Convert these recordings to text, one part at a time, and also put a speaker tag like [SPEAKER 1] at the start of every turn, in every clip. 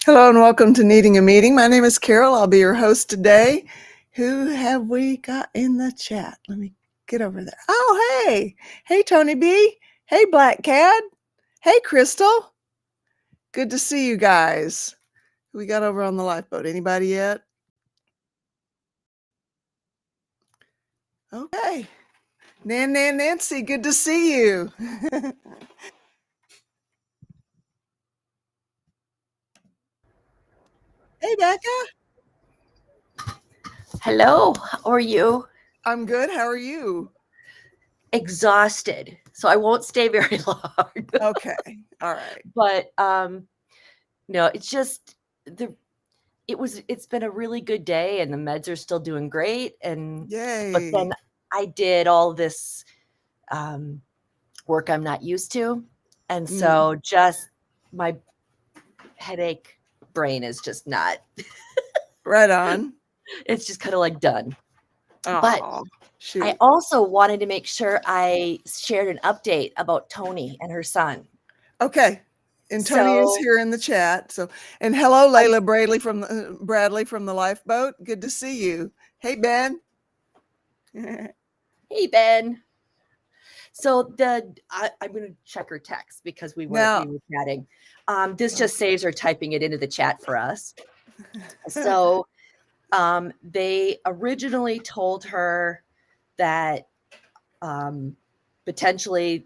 [SPEAKER 1] Hello and welcome to Needing a Meeting. My name is Carol. I'll be your host today. Who have we got in the chat? Let me get over there. Oh, hey. Hey, Tony B. Hey, Black Cat. Hey, Crystal. Good to see you guys. Who we got over on the lifeboat? Anybody yet? Okay. Nancy, good to see you. Hey, Becca.
[SPEAKER 2] Hello, how are you?
[SPEAKER 1] I'm good. How are you?
[SPEAKER 2] Exhausted, so I won't stay very long.
[SPEAKER 1] Okay. All right.
[SPEAKER 2] But no, it's just it's been a really good day, and the meds are still doing great. But
[SPEAKER 1] Yay.
[SPEAKER 2] then I did all this work I'm not used to, and so just my headache brain is just not.
[SPEAKER 1] Right on.
[SPEAKER 2] It's just kind of like done. But
[SPEAKER 1] Oh, shoot.
[SPEAKER 2] I also wanted to make sure I shared an update about Tony and her son.
[SPEAKER 1] Okay. And Tony is
[SPEAKER 2] So
[SPEAKER 1] here in the chat. So, and hello,
[SPEAKER 2] I'm
[SPEAKER 1] Layla Bradley from the lifeboat. Good to see you. Hey, Ben.
[SPEAKER 2] Hey, Ben. So I'm going to check her text because we were
[SPEAKER 1] Now,
[SPEAKER 2] chatting. This just saves her typing it into the chat for us. So they originally told her that potentially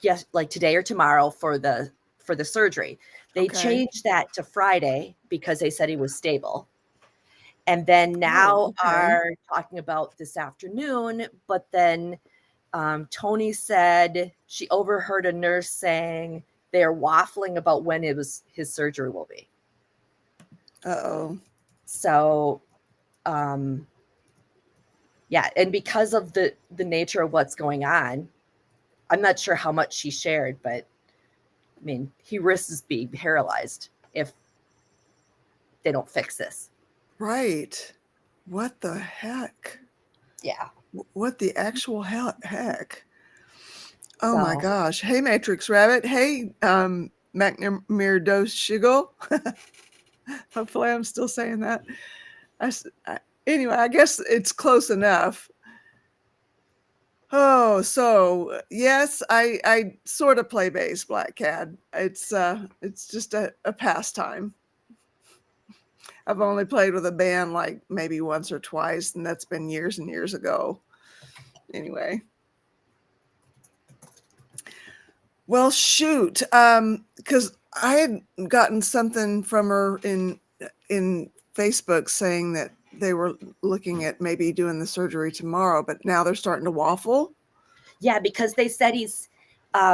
[SPEAKER 2] yes, like today or tomorrow for the surgery. They
[SPEAKER 1] okay.
[SPEAKER 2] changed that to Friday because they said he was stable. And then
[SPEAKER 1] Oh,
[SPEAKER 2] now
[SPEAKER 1] okay.
[SPEAKER 2] are talking about this afternoon, but then Tony said she overheard a nurse saying they're waffling about when his surgery will be.
[SPEAKER 1] Uh-oh.
[SPEAKER 2] So, yeah, and because of the nature of what's going on, I'm not sure how much she shared, but I mean, he risks being paralyzed if they don't fix this.
[SPEAKER 1] Right. What the heck?
[SPEAKER 2] Yeah.
[SPEAKER 1] What the actual heck? Oh
[SPEAKER 2] So,
[SPEAKER 1] my gosh. Hey, Matrix Rabbit. Hey, McNamir Dose Shiggle. Hopefully I'm still saying that. Anyway, I guess it's close enough. Oh, so yes, I sort of play bass, Black Cat. It's just a pastime. I've only played with a band like maybe once or twice, and that's been years and years ago. Anyway. Well, shoot, because I had gotten something from her in Facebook saying that they were looking at maybe doing the surgery tomorrow, but now they're starting to waffle.
[SPEAKER 2] yeah, because they said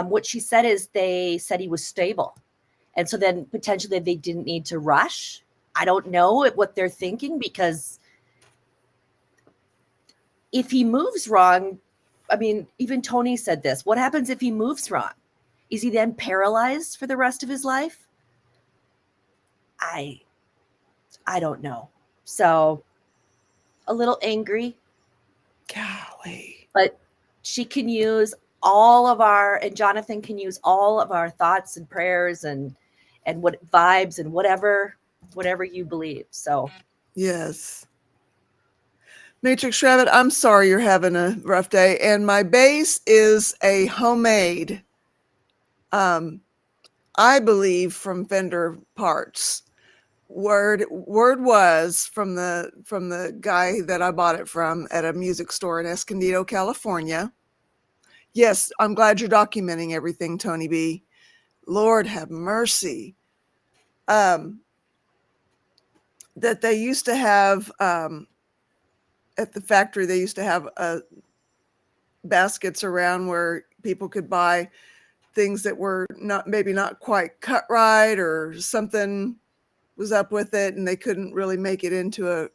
[SPEAKER 2] what she said is they said he was stable. And so then potentially they didn't need to rush. I don't know what they're thinking because if he moves wrong, I mean, even Tony said this. What happens if he moves wrong? Is he then paralyzed for the rest of his life? I don't know. So a little angry.
[SPEAKER 1] Golly.
[SPEAKER 2] But she can use all of our, and Jonathan can use all of our thoughts and prayers and what vibes and whatever you believe. So
[SPEAKER 1] Yes. Matrix Rabbit, I'm sorry you're having a rough day. And my bass is a homemade, I believe, from Fender parts. Word was from the guy that I bought it from at a music store in Escondido, California. Yes, I'm glad you're documenting everything, Tony B. Lord have mercy. That they used to have at the factory, they used to have baskets around where people could buy things that were maybe not quite cut right, or something was up with it and they couldn't really make it into an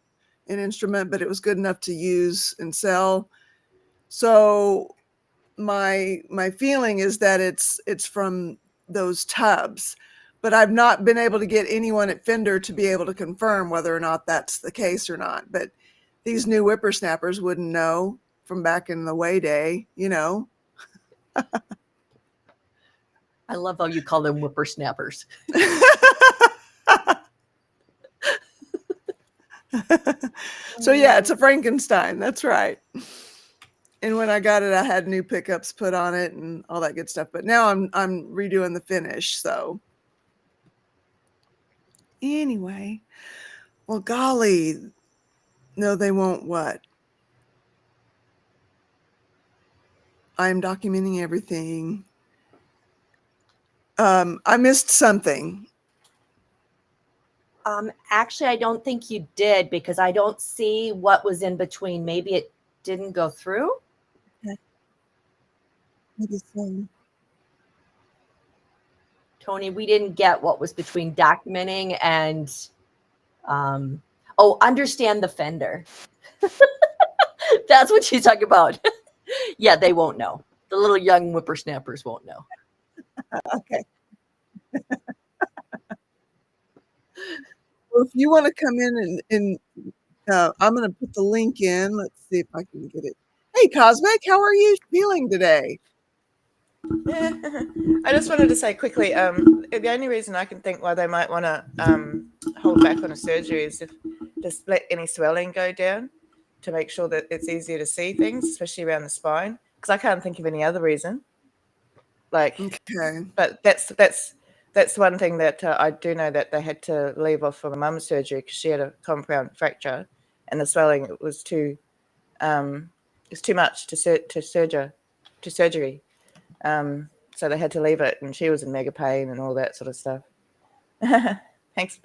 [SPEAKER 1] instrument, but it was good enough to use and sell. So my feeling is that it's from those tubs, but I've not been able to get anyone at Fender to be able to confirm whether or not that's the case or not. But these new whippersnappers wouldn't know from back in the way day, you know.
[SPEAKER 2] I love how you call them whippersnappers.
[SPEAKER 1] So yeah, it's a Frankenstein. That's right. And when I got it, I had new pickups put on it and all that good stuff. But now I'm redoing the finish. So anyway, well, golly, no, they won't. What? I'm documenting everything. I missed something.
[SPEAKER 2] Actually, I don't think you did because I don't see what was in between. Maybe it didn't go through.
[SPEAKER 1] Maybe so.
[SPEAKER 2] Tony, we didn't get what was between documenting and understand the fender. That's what she's talking about. Yeah, they won't know. The little young whippersnappers won't know.
[SPEAKER 1] Okay. Well, if you want to come in and I'm going to put the link in. Let's see if I can get it. Hey, Cosmic, how are you feeling today?
[SPEAKER 3] I just wanted to say quickly, the only reason I can think why they might want to hold back on a surgery is if just let any swelling go down to make sure that it's easier to see things, especially around the spine. Because I can't think of any other reason.
[SPEAKER 1] Okay.
[SPEAKER 3] But that's one thing that I do know that they had to leave off for my mum's surgery because she had a compound fracture, and the swelling was too much to surgery. So they had to leave it, and she was in mega pain and all that sort of stuff. Thanks,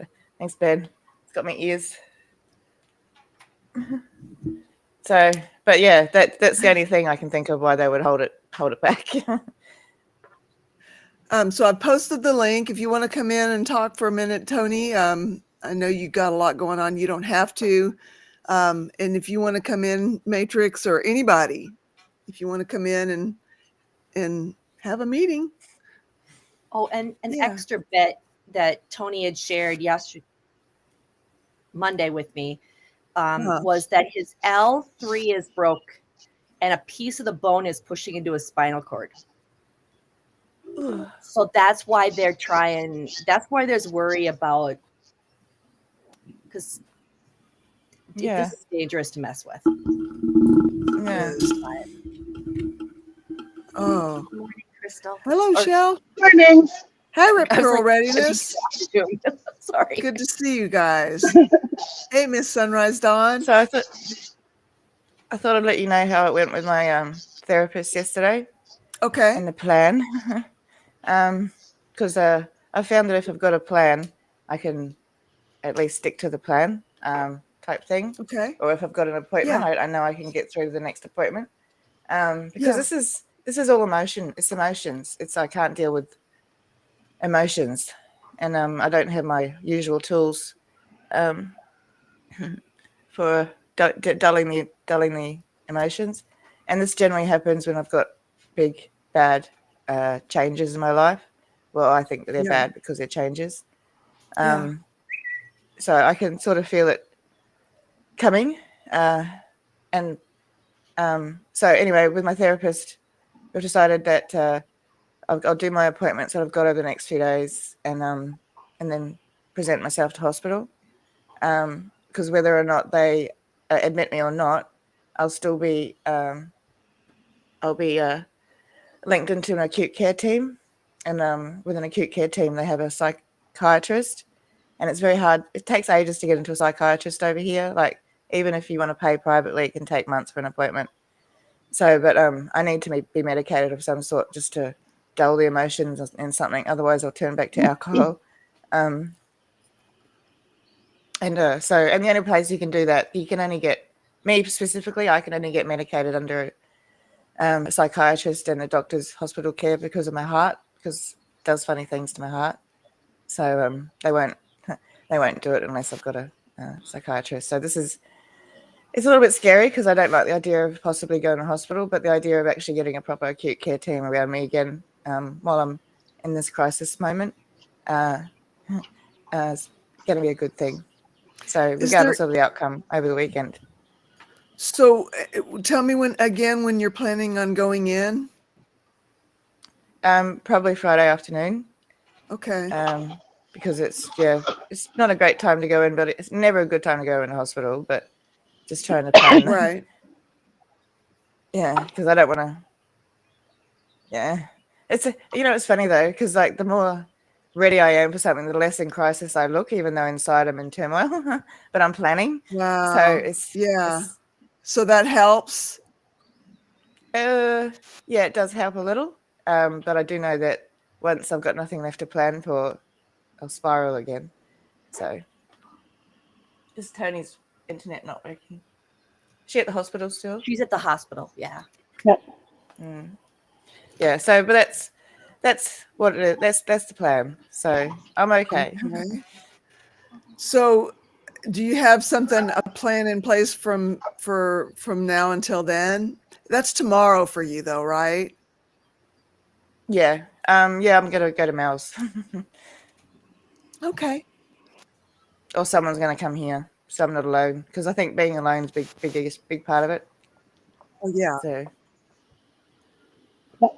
[SPEAKER 3] Ben. It's got my ears. So, but yeah, that's the only thing I can think of why they would hold it back.
[SPEAKER 1] So I posted the link. If you want to come in and talk for a minute, Tony, I know you got a lot going on. You don't have to. And if you want to come in, Matrix or anybody, if you want to come in and have a meeting.
[SPEAKER 2] Oh, and an extra bit that Tony had shared Monday with me was that his L3 is broke and a piece of the bone is pushing into his spinal cord. So that's why that's why there's worry about, because this is dangerous to mess with.
[SPEAKER 3] Yeah.
[SPEAKER 1] Oh.
[SPEAKER 2] Good morning, Crystal.
[SPEAKER 1] Hello, Shell.
[SPEAKER 4] Morning.
[SPEAKER 1] Hi, Rip Curl Readiness.
[SPEAKER 2] Sorry.
[SPEAKER 1] Good to see you guys. Hey, Miss Sunrise Dawn.
[SPEAKER 3] So I thought I'd let you know how it went with my therapist yesterday.
[SPEAKER 1] Okay.
[SPEAKER 3] And the plan. Because I found that if I've got a plan, I can at least stick to the plan type thing.
[SPEAKER 1] Okay.
[SPEAKER 3] Or if I've got an appointment, I know I can get through to the next appointment. Because this is all emotion. It's emotions. I can't deal with emotions, and I don't have my usual tools for dulling the emotions. And this generally happens when I've got big bad changes in my life. Well, I think that they're bad because they're changes. So I can sort of feel it coming. And so anyway, with my therapist, we've decided that I'll do my appointments that I've got over the next few days, and then present myself to hospital. Because whether or not they admit me or not, I'll still be linked into an acute care team, and with an acute care team, they have a psychiatrist, and it's very hard. It takes ages to get into a psychiatrist over here. Like, even if you want to pay privately, it can take months for an appointment. So, but I need to be medicated of some sort just to dull the emotions and something. Otherwise, I'll turn back to alcohol. And the only place you can do that, you can only get, me specifically, I can only get medicated under a psychiatrist and a doctor's hospital care because of my heart, because it does funny things to my heart. So they won't do it unless I've got a psychiatrist. So it's a little bit scary because I don't like the idea of possibly going to hospital, but the idea of actually getting a proper acute care team around me again while I'm in this crisis moment is going to be a good thing. So regardless of the outcome over the weekend.
[SPEAKER 1] So tell me when you're planning on going in?
[SPEAKER 3] Probably Friday afternoon.
[SPEAKER 1] Okay.
[SPEAKER 3] because it's not a great time to go in, but it's never a good time to go in a hospital. But just trying to plan,
[SPEAKER 1] Right.
[SPEAKER 3] yeah, because I don't want to. Yeah, it's funny though, because like the more ready I am for something, the less in crisis I look, even though inside I'm in turmoil. But I'm planning, so
[SPEAKER 1] Wow. Yeah. So that helps.
[SPEAKER 3] yeah, it does help a little. But I do know that once I've got nothing left to plan for, I'll spiral again. So, is Tony's internet not working? Is she at the hospital still?
[SPEAKER 2] She's at the hospital. Yeah.
[SPEAKER 4] Yep.
[SPEAKER 3] Yeah. So, but that's what it is. That's the plan. So I'm okay.
[SPEAKER 1] Okay. So do you have a plan in place from now until then? That's tomorrow for you though, right?
[SPEAKER 3] Yeah. Yeah. I'm gonna go to Mel's,
[SPEAKER 1] Okay.
[SPEAKER 3] or someone's gonna come here, so I'm not alone. Because I think being alone is big part of it.
[SPEAKER 1] Oh yeah.
[SPEAKER 3] So.
[SPEAKER 4] Yep.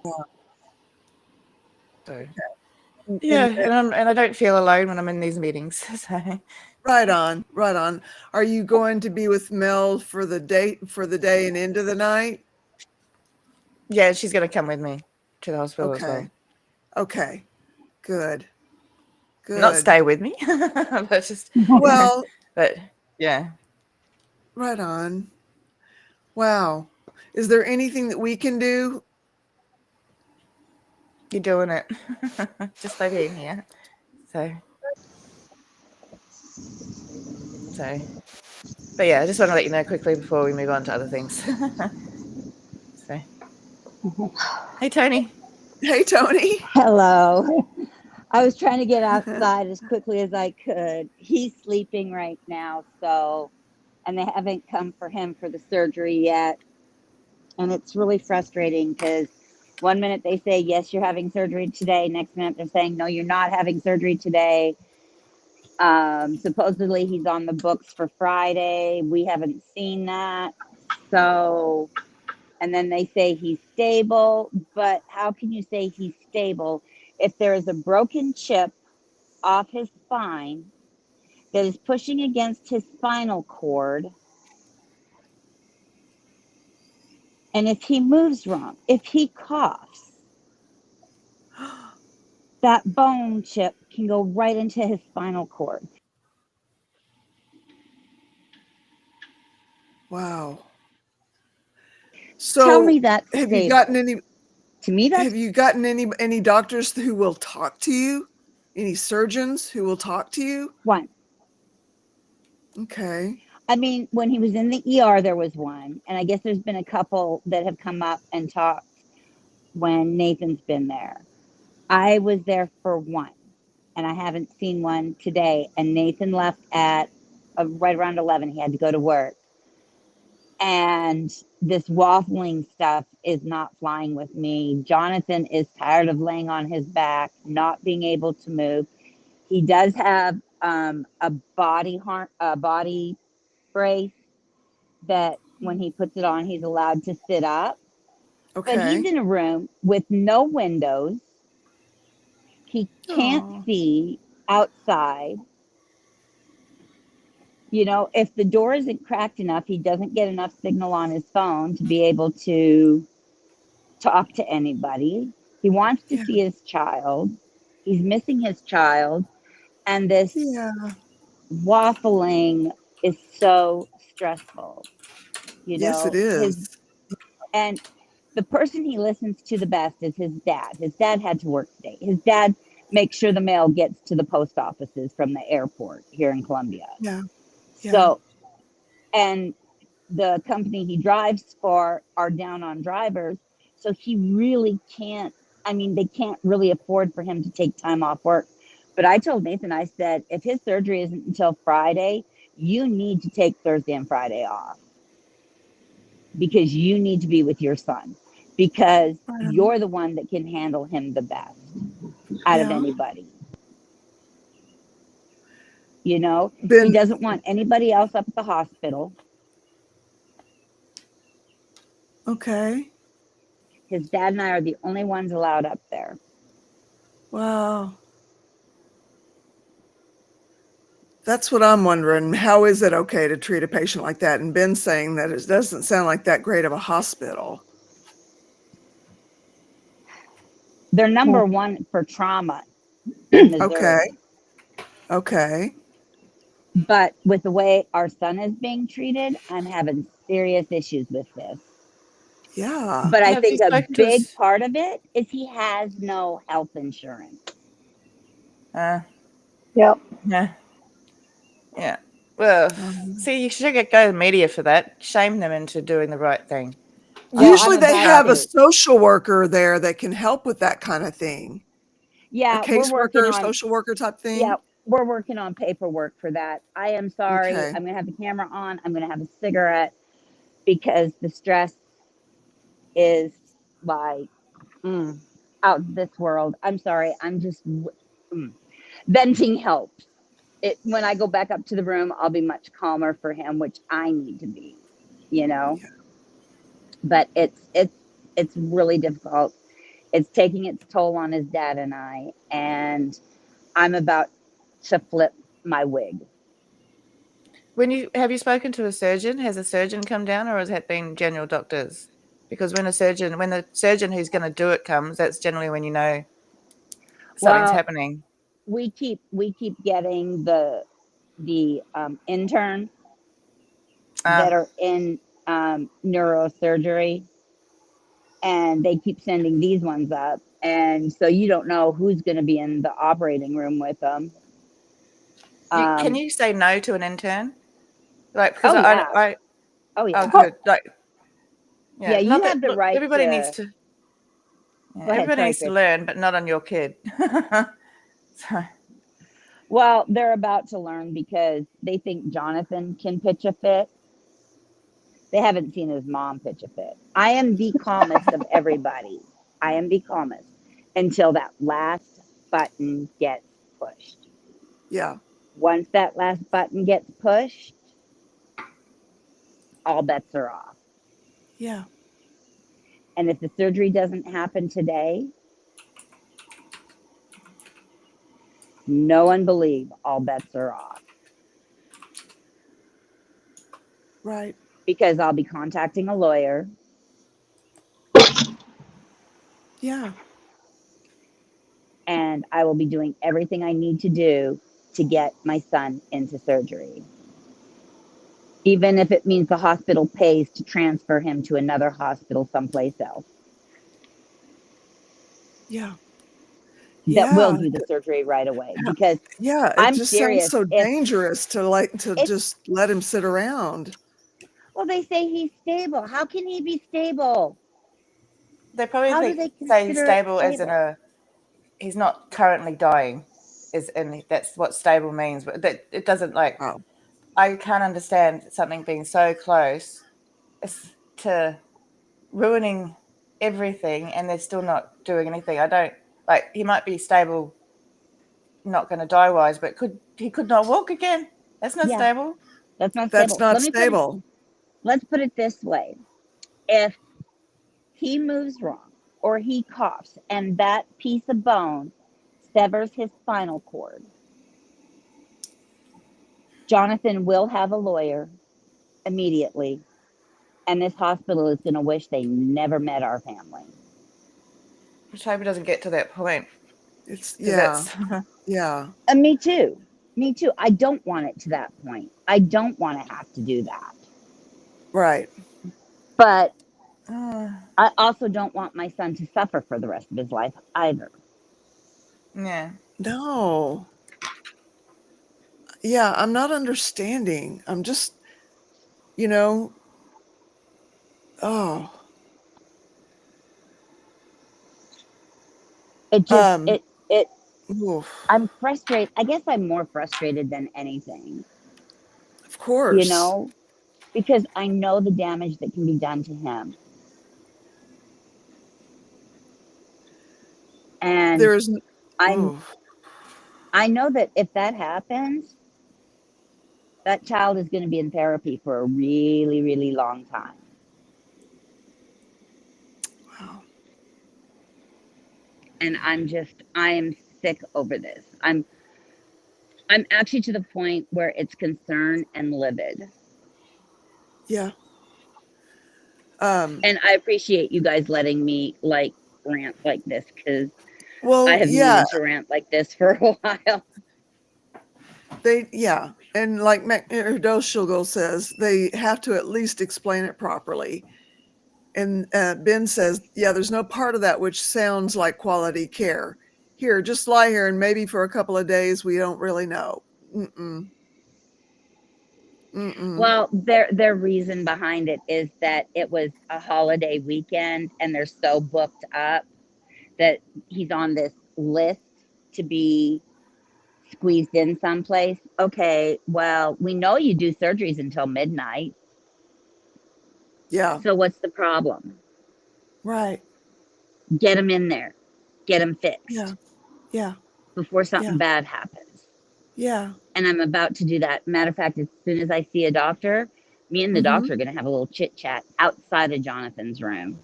[SPEAKER 3] So.
[SPEAKER 1] And-
[SPEAKER 3] Yeah,
[SPEAKER 1] and-
[SPEAKER 3] and I don't feel alone when I'm in these meetings. So.
[SPEAKER 1] right on, right on. Are you going to be with Mel for the day and into the night?
[SPEAKER 3] Yeah, she's gonna come with me to the hospital as well.
[SPEAKER 1] Okay. Okay. Good. Good.
[SPEAKER 3] Not stay with me, but just
[SPEAKER 1] Well,
[SPEAKER 3] but yeah.
[SPEAKER 1] right on. Wow. Is there anything that we can do?
[SPEAKER 3] You're doing it. Just by being here. So, but yeah, I just want to let you know quickly before we move on to other things. So, hey, Tony.
[SPEAKER 1] Hey, Tony.
[SPEAKER 4] Hello. I was trying to get outside as quickly as I could. He's sleeping right now, and they haven't come for him for the surgery yet. And it's really frustrating because one minute they say, yes, you're having surgery today. Next minute they're saying, no, you're not having surgery today. Supposedly he's on the books for Friday. We haven't seen that. So, and then they say he's stable, but how can you say he's stable if there is a broken chip off his spine that is pushing against his spinal cord? And if he moves wrong, if he coughs, that bone chip can go right into his spinal cord.
[SPEAKER 1] Wow. So
[SPEAKER 4] Tell me that's
[SPEAKER 1] have
[SPEAKER 4] stable.
[SPEAKER 1] you gotten any
[SPEAKER 4] To me, that's
[SPEAKER 1] have you gotten any doctors who will talk to you? Any surgeons who will talk to you?
[SPEAKER 4] one.
[SPEAKER 1] Okay.
[SPEAKER 4] I mean, when he was in the ER, there was one. And I guess there's been a couple that have come up and talked when Nathan's been there. I was there for one, and I haven't seen one today. And Nathan left at right around 11. He had to go to work. And this waffling stuff is not flying with me. Jonathan is tired of laying on his back, not being able to move. He does have a body brace that when he puts it on, he's allowed to sit up.
[SPEAKER 1] Okay.
[SPEAKER 4] But he's in a room with no windows. He can't see outside. You know, if the door isn't cracked enough, he doesn't get enough signal on his phone to be able to talk to anybody. He wants to see his child. He's missing his child. And this waffling is so stressful. You know,
[SPEAKER 1] yes, it is.
[SPEAKER 4] And the person he listens to the best is his dad. His dad had to work today. His dad makes sure the mail gets to the post offices from the airport here in Columbia.
[SPEAKER 1] Yeah.
[SPEAKER 4] So, and the company he drives for are down on drivers. So he really can't, I mean, they can't really afford for him to take time off work. But I told Nathan, I said, if his surgery isn't until Friday, you need to take Thursday and Friday off because you need to be with your son because you're the one that can handle him the best out of anybody. You know, he doesn't want anybody else up at the hospital.
[SPEAKER 1] Okay.
[SPEAKER 4] His dad and I are the only ones allowed up there.
[SPEAKER 1] Wow. That's what I'm wondering. How is it okay to treat a patient like that? And Ben's saying that it doesn't sound like that great of a hospital.
[SPEAKER 4] They're number one for trauma in Missouri.
[SPEAKER 1] Okay.
[SPEAKER 4] But with the way our son is being treated, I'm having serious issues with this.
[SPEAKER 1] Yeah.
[SPEAKER 4] But I
[SPEAKER 3] Have you
[SPEAKER 4] think a
[SPEAKER 3] spoken to
[SPEAKER 4] big
[SPEAKER 3] us?
[SPEAKER 4] part of it is he has no health insurance.
[SPEAKER 3] Yep.
[SPEAKER 5] Yeah.
[SPEAKER 3] Yeah. Well,
[SPEAKER 1] Um,
[SPEAKER 3] see, you should go to the media for that. Shame them into doing the right thing.
[SPEAKER 4] Oh,
[SPEAKER 1] Usually
[SPEAKER 4] I'm
[SPEAKER 1] they
[SPEAKER 4] about
[SPEAKER 1] have a
[SPEAKER 4] to.
[SPEAKER 1] social worker there that can help with that kind of thing. A
[SPEAKER 4] Yeah, we're working
[SPEAKER 1] caseworker,
[SPEAKER 4] on.
[SPEAKER 1] social worker type
[SPEAKER 4] Yeah,
[SPEAKER 1] thing.
[SPEAKER 4] we're working on paperwork for that. I am sorry.
[SPEAKER 1] Okay.
[SPEAKER 4] I'm going to have the camera on. I'm going to have a cigarette because the stress is like out of this world. I'm sorry. I'm just venting helps. It when I go back up to the room, I'll be much calmer for him, which I need to be, you know.
[SPEAKER 1] Yeah.
[SPEAKER 4] But it's really difficult. It's taking its toll on his dad and I, and I'm about to flip my wig.
[SPEAKER 3] Have you spoken to a surgeon? Has a surgeon come down, or has it been general doctors? Because when the surgeon who's going to do it comes, that's generally when you know something's
[SPEAKER 4] Well,
[SPEAKER 3] happening.
[SPEAKER 4] we keep getting the interns that are in neurosurgery, and they keep sending these ones up, and so you don't know who's going to be in the operating room with them.
[SPEAKER 3] Can you say no to an intern? Like, because
[SPEAKER 4] Oh yeah,
[SPEAKER 3] I
[SPEAKER 4] oh yeah,
[SPEAKER 3] good. Like,
[SPEAKER 4] yeah.
[SPEAKER 3] yeah,
[SPEAKER 4] You
[SPEAKER 3] not that.
[SPEAKER 4] have the
[SPEAKER 3] Look,
[SPEAKER 4] right
[SPEAKER 3] everybody needs
[SPEAKER 4] to.
[SPEAKER 3] to. Yeah,
[SPEAKER 4] Go ahead.
[SPEAKER 3] everybody
[SPEAKER 4] Sorry,
[SPEAKER 3] needs to
[SPEAKER 4] Chris.
[SPEAKER 3] learn, but not on your kid. So,
[SPEAKER 4] Well, they're about to learn because they think Jonathan can pitch a fit. They haven't seen his mom pitch a fit. I am the calmest of everybody. I am the calmest until that last button gets pushed.
[SPEAKER 1] Yeah.
[SPEAKER 4] Once that last button gets pushed, all bets are off.
[SPEAKER 1] Yeah.
[SPEAKER 4] And if the surgery doesn't happen today, no one believe all bets are off.
[SPEAKER 1] Right.
[SPEAKER 4] Because I'll be contacting a lawyer.
[SPEAKER 1] Yeah.
[SPEAKER 4] And I will be doing everything I need to do to get my son into surgery. Even if it means the hospital pays to transfer him to another hospital someplace else.
[SPEAKER 1] Yeah.
[SPEAKER 4] That will
[SPEAKER 1] Yeah.
[SPEAKER 4] do the surgery right away. Because
[SPEAKER 1] Yeah. It
[SPEAKER 4] I'm
[SPEAKER 1] just sounds
[SPEAKER 4] serious.
[SPEAKER 1] so
[SPEAKER 4] If
[SPEAKER 1] dangerous to just let him sit around.
[SPEAKER 4] well, they say he's stable. How can he be stable?
[SPEAKER 3] they probably
[SPEAKER 4] How do they
[SPEAKER 3] say he's
[SPEAKER 4] consider it
[SPEAKER 3] stable as in he's not currently dying, and that's what stable means. But that it doesn't like.
[SPEAKER 1] Wow.
[SPEAKER 3] I can't understand something being so close to ruining everything, and they're still not doing anything. I don't like. He might be stable, not going to die wise, but he could not walk again. That's not
[SPEAKER 4] Yeah,
[SPEAKER 3] stable.
[SPEAKER 4] that's not
[SPEAKER 1] That's
[SPEAKER 4] stable.
[SPEAKER 1] not stable.
[SPEAKER 4] Let's put it this way. If he moves wrong or he coughs and that piece of bone severs his spinal cord, Jonathan will have a lawyer immediately, and this hospital is going to wish they never met our family.
[SPEAKER 3] Which hope it doesn't get to that point.
[SPEAKER 1] It's
[SPEAKER 3] 'Cause that's
[SPEAKER 1] yeah.
[SPEAKER 4] And me too. Me too. I don't want it to that point. I don't want to have to do that.
[SPEAKER 1] Right.
[SPEAKER 4] But I also don't want my son to suffer for the rest of his life either.
[SPEAKER 3] yeah.
[SPEAKER 1] No. Yeah, I'm not understanding. I'm just, you know, oh.
[SPEAKER 4] It just it
[SPEAKER 1] Oof.
[SPEAKER 4] I'm frustrated. I guess I'm more frustrated than anything,
[SPEAKER 1] Of
[SPEAKER 4] you
[SPEAKER 1] course.
[SPEAKER 4] know, because I know the damage that can be done to him. And
[SPEAKER 1] There's
[SPEAKER 4] I know that if that happens, that child is going to be in therapy for a really, really long time.
[SPEAKER 1] wow.
[SPEAKER 4] And I am sick over this. I'm actually to the point where it's concern and livid.
[SPEAKER 1] Yeah.
[SPEAKER 4] And I appreciate you guys letting me like rant like this, because I
[SPEAKER 1] Well,
[SPEAKER 4] have
[SPEAKER 1] yeah,
[SPEAKER 4] needed to rant like this for a while.
[SPEAKER 1] yeah. And like Doshilgo says, they have to at least explain it properly. And Ben says, yeah, there's no part of that which sounds like quality care. Here, just lie here and maybe for a couple of days, we don't really know. Mm-mm. Mm-mm.
[SPEAKER 4] Well, their reason behind it is that it was a holiday weekend and they're so booked up that he's on this list to be squeezed in someplace. Okay, well, we know you do surgeries until midnight.
[SPEAKER 1] Yeah,
[SPEAKER 4] So what's the problem?
[SPEAKER 1] right.
[SPEAKER 4] Get him in there. Get him fixed
[SPEAKER 1] Yeah, yeah,
[SPEAKER 4] before something
[SPEAKER 1] yeah,
[SPEAKER 4] bad happens.
[SPEAKER 1] yeah.
[SPEAKER 4] And I'm about to do that. Matter of fact, as soon as I see a doctor, me and the doctor are going to have a little chit chat outside of Jonathan's room,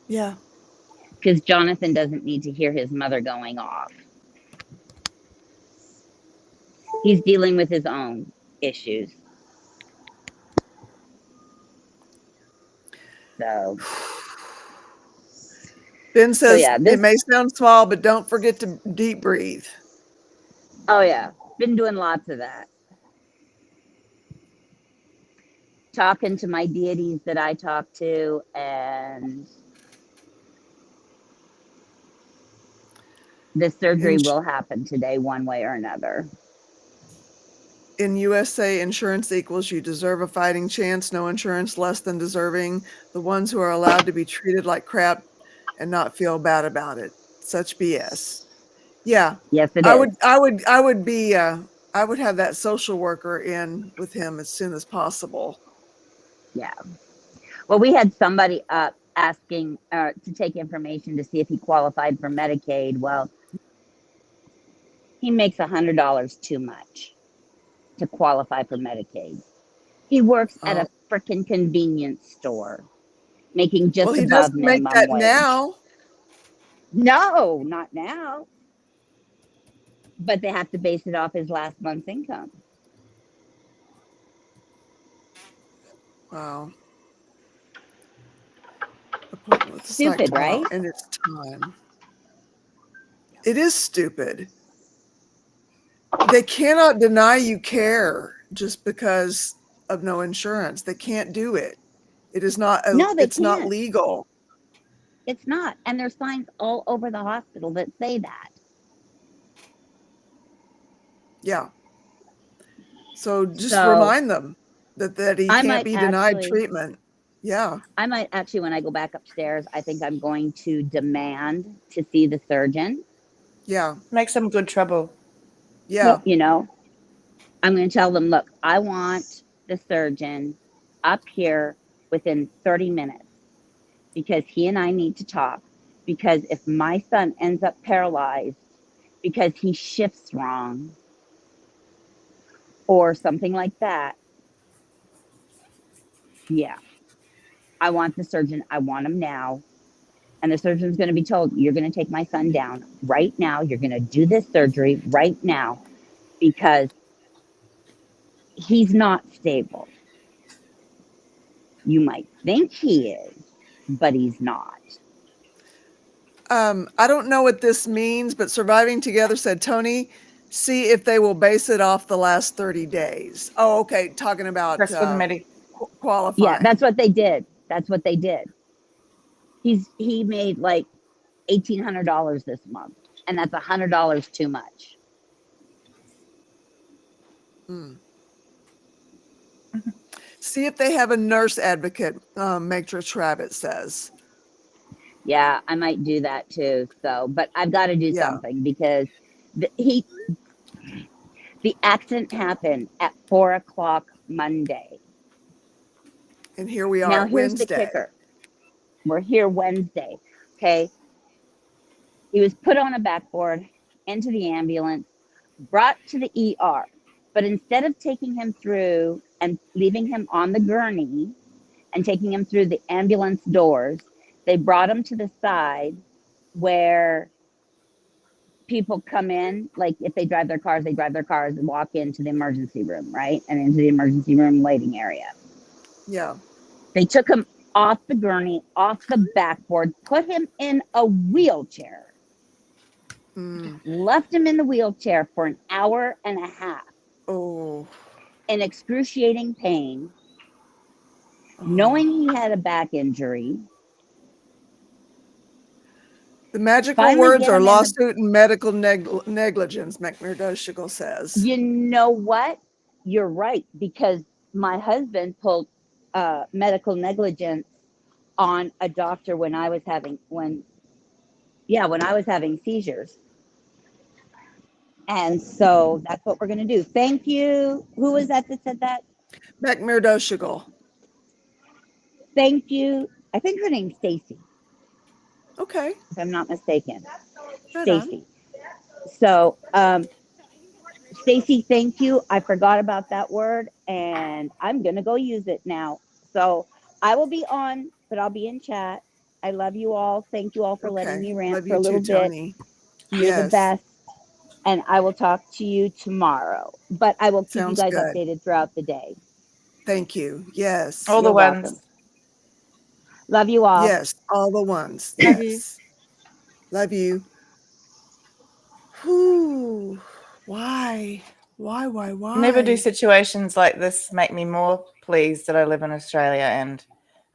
[SPEAKER 1] Yeah.
[SPEAKER 4] because Jonathan doesn't need to hear his mother going off. He's dealing with his own issues. So
[SPEAKER 1] Ben says
[SPEAKER 4] yeah,
[SPEAKER 1] it may sound small, but don't forget to deep breathe.
[SPEAKER 4] Oh yeah, been doing lots of that. Talking to my deities that I talk to, and the surgery will happen today one way or another.
[SPEAKER 1] In USA, insurance equals you deserve a fighting chance, no insurance less than deserving. The ones who are allowed to be treated like crap and not feel bad about it. Such BS. Yeah.
[SPEAKER 4] Yes, it
[SPEAKER 1] I
[SPEAKER 4] is.
[SPEAKER 1] would have that social worker in with him as soon as possible.
[SPEAKER 4] Yeah. Well, we had somebody up asking to take information to see if he qualified for Medicaid. Well, he makes $100 too much to qualify for Medicaid. He works at a freaking convenience store, making just
[SPEAKER 1] he
[SPEAKER 4] above
[SPEAKER 1] doesn't make
[SPEAKER 4] minimum
[SPEAKER 1] that
[SPEAKER 4] wage.
[SPEAKER 1] now.
[SPEAKER 4] No, not now. But they have to base it off his last month's income.
[SPEAKER 1] Wow.
[SPEAKER 4] Stupid, right?
[SPEAKER 1] And it's time. It is stupid. They cannot deny you care just because of no insurance. They can't do it. It is not.
[SPEAKER 4] No, they
[SPEAKER 1] it's not
[SPEAKER 4] can't.
[SPEAKER 1] legal.
[SPEAKER 4] It's not. And there's signs all over the hospital that say that.
[SPEAKER 1] Yeah. So just remind them that he can't be denied treatment. Yeah.
[SPEAKER 4] I might actually, when I go back upstairs, I think I'm going to demand to see the surgeon.
[SPEAKER 1] Yeah.
[SPEAKER 3] Make some good trouble.
[SPEAKER 1] Yeah.
[SPEAKER 4] Well, you know, I'm going to tell them, look, I want the surgeon up here within 30 minutes because he and I need to talk. Because if my son ends up paralyzed because he shifts wrong or something like that, yeah, I want the surgeon. I want him now. And the surgeon's going to be told, you're going to take my son down right now. You're going to do this surgery right now because he's not stable. You might think he is, but he's not.
[SPEAKER 1] I don't know what this means, but Surviving Together said, Tony, see if they will base it off the last 30 days. Oh, okay. Talking about qualifying.
[SPEAKER 4] Yeah, that's what they did. That's what they did. He made like $1,800 this month, and that's $100 too much.
[SPEAKER 1] See if they have a nurse advocate, Matrix Rabbit says.
[SPEAKER 4] Yeah, I might do that too. So, but I've got to do something because the accident happened at 4:00 Monday.
[SPEAKER 1] And here we are
[SPEAKER 4] now, here's
[SPEAKER 1] Wednesday.
[SPEAKER 4] The kicker. We're here Wednesday. Okay. He was put on a backboard, into the ambulance, brought to the ER. But instead of taking him through and leaving him on the gurney and taking him through the ambulance doors, they brought him to the side where people come in, like if they drive their cars, and walk into the emergency room, right? And into the emergency room waiting area.
[SPEAKER 1] Yeah.
[SPEAKER 4] They took him off the gurney, off the backboard, put him in a wheelchair, left him in the wheelchair for an hour and a half
[SPEAKER 1] Oh.
[SPEAKER 4] in excruciating pain, knowing he had a back injury.
[SPEAKER 1] The magical
[SPEAKER 4] Finally
[SPEAKER 1] words
[SPEAKER 4] get
[SPEAKER 1] are
[SPEAKER 4] him in the-
[SPEAKER 1] lawsuit and medical negligence, McMurdo says.
[SPEAKER 4] You know what? You're right, because my husband pulled medical negligence on a doctor when I was having seizures. And so that's what we're going to do. Thank you. Who was that said that?
[SPEAKER 1] McMurdo.
[SPEAKER 4] Thank you. I think her name's Stacy,
[SPEAKER 1] Okay.
[SPEAKER 4] if I'm not mistaken.
[SPEAKER 1] Right
[SPEAKER 4] Stacy. So, Stacy, thank you. I forgot about that word, and I'm going to go use it now. So I will be on, but I'll be in chat. I love you all. Thank you all for letting me rant
[SPEAKER 1] Love
[SPEAKER 4] for
[SPEAKER 1] you
[SPEAKER 4] a little
[SPEAKER 1] too,
[SPEAKER 4] bit.
[SPEAKER 1] Tony.
[SPEAKER 4] You're the best. And I will talk to you tomorrow. But I will keep
[SPEAKER 1] Sounds
[SPEAKER 4] you guys
[SPEAKER 1] good.
[SPEAKER 4] updated throughout the day.
[SPEAKER 1] Thank you. Yes.
[SPEAKER 3] All the
[SPEAKER 4] You're
[SPEAKER 3] ones.
[SPEAKER 4] welcome. Love you all.
[SPEAKER 1] Yes. All the ones.
[SPEAKER 3] Love
[SPEAKER 1] Yes. Love you. Whew. Why? Why?
[SPEAKER 3] Never do situations like this make me more pleased that I live in Australia and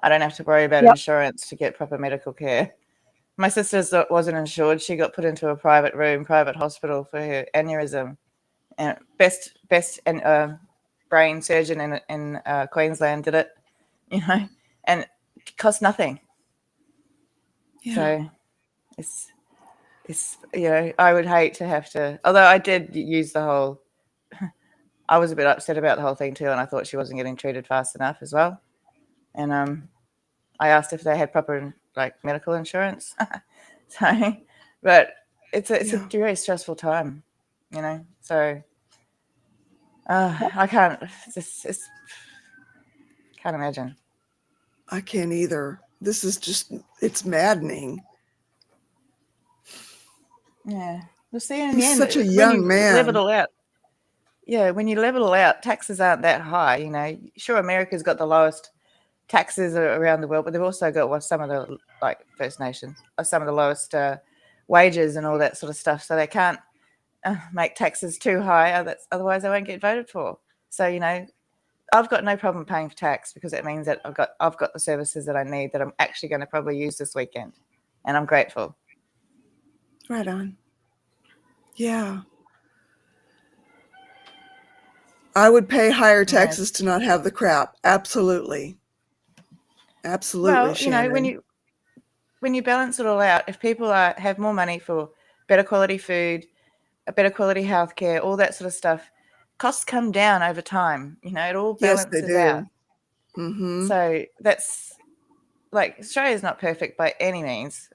[SPEAKER 3] I don't have to worry about insurance to get proper medical care. My sister wasn't insured. She got put into a private hospital for her aneurysm. And best brain surgeon in Queensland did it, and it cost nothing.
[SPEAKER 1] Yeah.
[SPEAKER 3] So it's I would hate to have to, although I did use the whole, I was a bit upset about the whole thing too, and I thought she wasn't getting treated fast enough as well. And I asked if they had proper medical insurance. So, but it's a very stressful time, So I can't imagine.
[SPEAKER 1] I can't either. This is just, it's maddening.
[SPEAKER 3] Yeah, we'll see in the
[SPEAKER 1] He's
[SPEAKER 3] end.
[SPEAKER 1] such a
[SPEAKER 3] when
[SPEAKER 1] young
[SPEAKER 3] you
[SPEAKER 1] man.
[SPEAKER 3] level it all out. Yeah, when you level it all out, taxes aren't that high. Sure, America's got the lowest taxes around the world, but they've also got some of the First Nations, some of the lowest wages and all that sort of stuff. So they can't make taxes too high, otherwise they won't get voted for. So I've got no problem paying for tax because it means that I've got the services that I need that I'm actually going to probably use this weekend, and I'm grateful.
[SPEAKER 1] Right on. Yeah. I would pay higher taxes to not have the crap. Absolutely. Well,
[SPEAKER 3] Shannon. when you balance it all out, if people have more money for better quality food, a better quality healthcare, all that sort of stuff, costs come down over time. It all balances out.
[SPEAKER 1] Mm-hmm.
[SPEAKER 3] So that's Australia's not perfect by any means.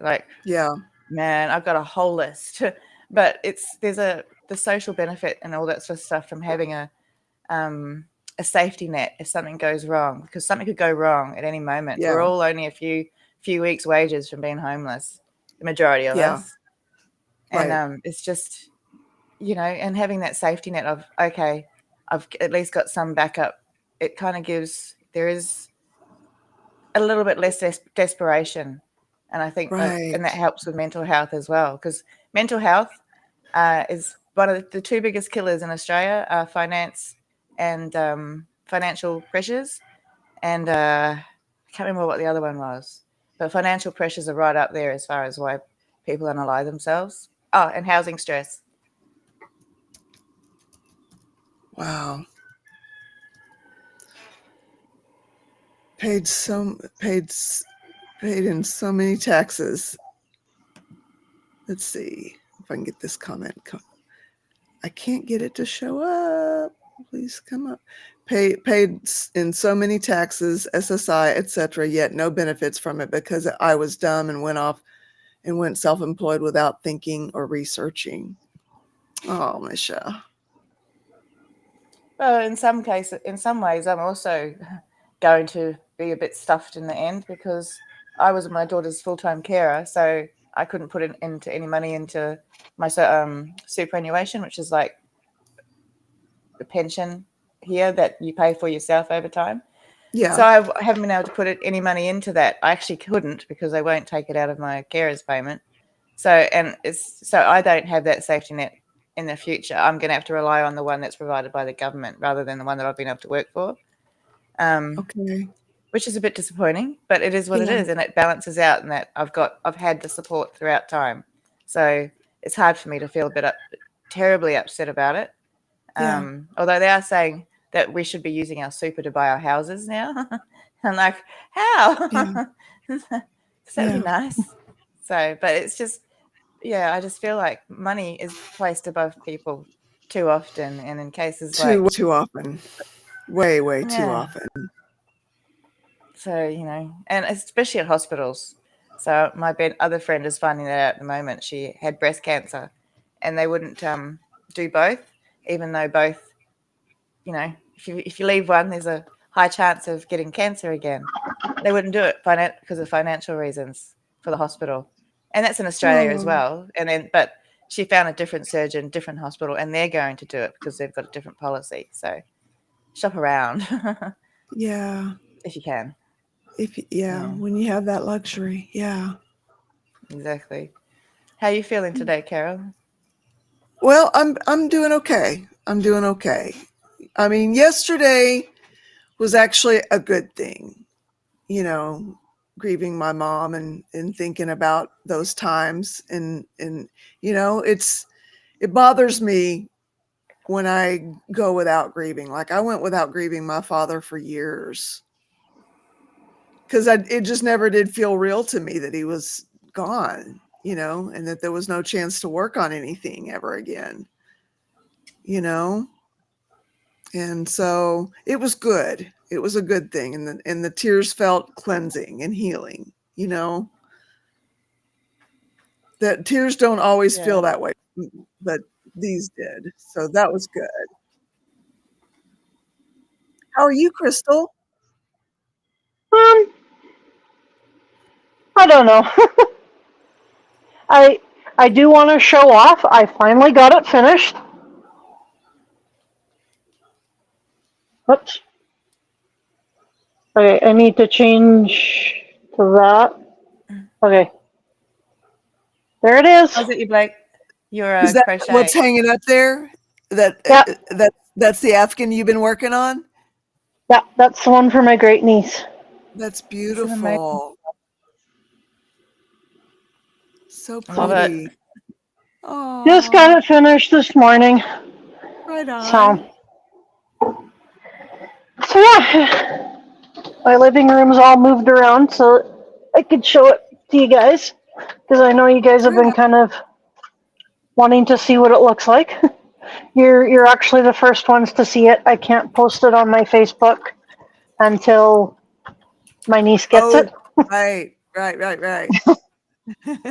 [SPEAKER 3] Man, I've got a whole list, but there's the social benefit and all that sort of stuff from having a safety net if something goes wrong, because something could go wrong at any moment. We're all only a few weeks' wages from being homeless, the majority of us. And it's just, and having that safety net of, okay, I've at least got some backup. It kind of there is a little bit less desperation. And I think and that helps with mental health as well, because mental health is one of the two biggest killers in Australia, finance and financial pressures. And I can't remember what the other one was, but financial pressures are right up there as far as why people unalive themselves. Oh, and housing stress.
[SPEAKER 1] Wow. Paid in so many taxes. Let's see if I can get this comment. I can't get it to show up. Please come up. Paid in so many taxes, SSI, etc., yet no benefits from it because I was dumb and went self-employed without thinking or researching. Oh, Misha.
[SPEAKER 3] Well, in some ways, I'm also going to be a bit stuffed in the end because I was my daughter's full-time carer. So I couldn't put into any money into my superannuation, which is like the pension here that you pay for yourself over time.
[SPEAKER 1] Yeah.
[SPEAKER 3] So I haven't been able to put any money into that. I actually couldn't because they won't take it out of my carer's payment. So I don't have that safety net in the future. I'm going to have to rely on the one that's provided by the government rather than the one that I've been able to work for.
[SPEAKER 1] Okay.
[SPEAKER 3] Which is a bit disappointing, but it is what it is, and it balances out in that I've had the support throughout time. So it's hard for me to feel a bit terribly upset about it.
[SPEAKER 1] Yeah.
[SPEAKER 3] Although they are saying that we should be using our super to buy our houses now. I'm like, how?
[SPEAKER 1] Yeah.
[SPEAKER 3] That'd be nice. So, but it's just, I just feel like money is placed above people too often, and in cases
[SPEAKER 1] too often, way too often.
[SPEAKER 3] So, and especially at hospitals. So my other friend is finding that out at the moment. She had breast cancer, and they wouldn't do both, even though both, if you leave one, there's a high chance of getting cancer again. They wouldn't do it because of financial reasons for the hospital, and that's in Australia as well. But she found a different surgeon, different hospital, and they're going to do it because they've got a different policy. So shop around,
[SPEAKER 1] Yeah.
[SPEAKER 3] if you can.
[SPEAKER 1] When you have that luxury. Yeah.
[SPEAKER 3] Exactly. How are you feeling today, Carol?
[SPEAKER 1] Well, I'm doing okay. I mean, yesterday was actually a good thing, grieving my mom and thinking about those times. And it bothers me when I go without grieving. Like I went without grieving my father for years. Because it just never did feel real to me that he was gone, and that there was no chance to work on anything ever again, and so it was good. It was a good thing, and the tears felt cleansing and healing. That tears don't always feel that way, but these did, so that was good. How are you, Crystal?
[SPEAKER 5] I don't know. I do want to show off. I finally got it finished. Oops. Okay, I need to change to that. Okay. There it is.
[SPEAKER 3] How's it, you Blake? Your
[SPEAKER 1] Is that
[SPEAKER 3] crochet.
[SPEAKER 1] what's hanging up there? That's the Afghan you've been working on?
[SPEAKER 5] Yeah, that's the one for my great niece.
[SPEAKER 1] That's beautiful. So pretty.
[SPEAKER 3] Love it.
[SPEAKER 1] Oh,
[SPEAKER 5] Just got it finished this morning.
[SPEAKER 1] right on.
[SPEAKER 5] So yeah, my living room's all moved around so I could show it to you guys because I know you guys have been kind of wanting to see what it looks like. You're actually the first ones to see it. I can't post it on my Facebook until my niece gets it.
[SPEAKER 1] Right.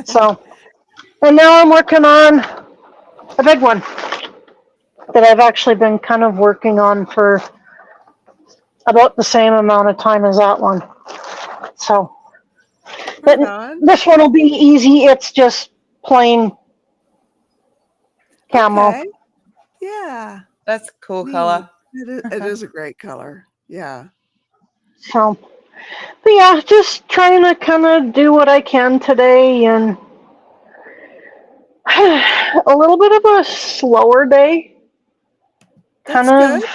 [SPEAKER 5] So, and now I'm working on a big one that I've actually been kind of working on for about the same amount of time as that one. So, but this one will be easy. It's just plain camo.
[SPEAKER 1] Okay. Yeah.
[SPEAKER 3] That's a cool color.
[SPEAKER 1] It is a great color. Yeah.
[SPEAKER 5] So, but yeah, just trying to kind of do what I can today, and a little bit of a slower day.
[SPEAKER 1] That's good.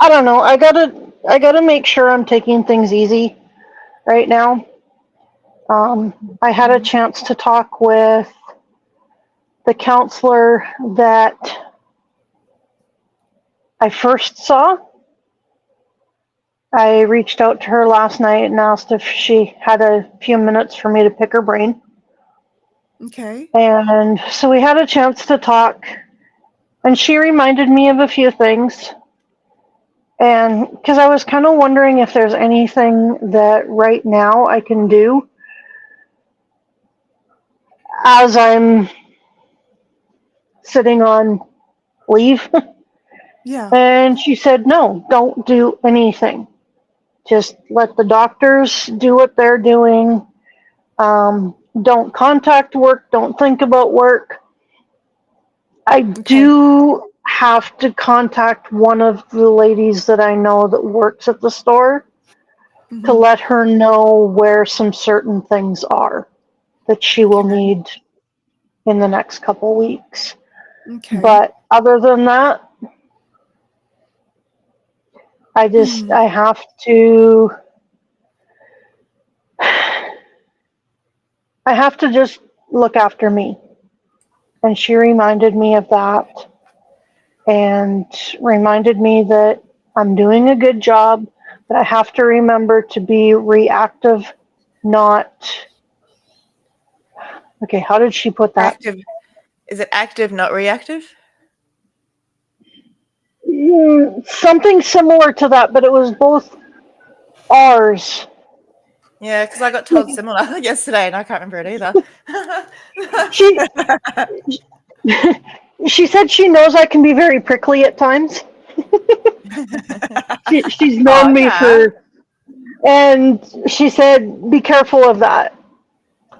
[SPEAKER 5] I don't know. I gotta make sure I'm taking things easy right now. I had a chance to talk with the counselor that I first saw. I reached out to her last night and asked if she had a few minutes for me to pick her brain.
[SPEAKER 1] Okay.
[SPEAKER 5] And so we had a chance to talk, and she reminded me of a few things. And because I was kind of wondering if there's anything that right now I can do as I'm sitting on leave.
[SPEAKER 1] Yeah.
[SPEAKER 5] And she said, no, don't do anything. Just let the doctors do what they're doing. don't contact work, don't think about work. I
[SPEAKER 1] Okay.
[SPEAKER 5] do have to contact one of the ladies that I know that works at the store to
[SPEAKER 1] Mhm.
[SPEAKER 5] let her know where some certain things are that she will
[SPEAKER 1] Okay.
[SPEAKER 5] need in the next couple weeks.
[SPEAKER 1] Okay.
[SPEAKER 5] But other than that, I
[SPEAKER 1] Hmm.
[SPEAKER 5] have to just look after me. And she reminded me of that and reminded me that I'm doing a good job, but I have to remember to be reactive, not, okay, how did she put that?
[SPEAKER 3] Active. Is it active, not reactive?
[SPEAKER 5] Something similar to that, but it was both R's.
[SPEAKER 3] Yeah, because I got told similar yesterday and I can't remember it either.
[SPEAKER 5] She she said she knows I can be very prickly at times. She's
[SPEAKER 3] Oh,
[SPEAKER 5] known me
[SPEAKER 3] no.
[SPEAKER 5] and she said, be careful of that.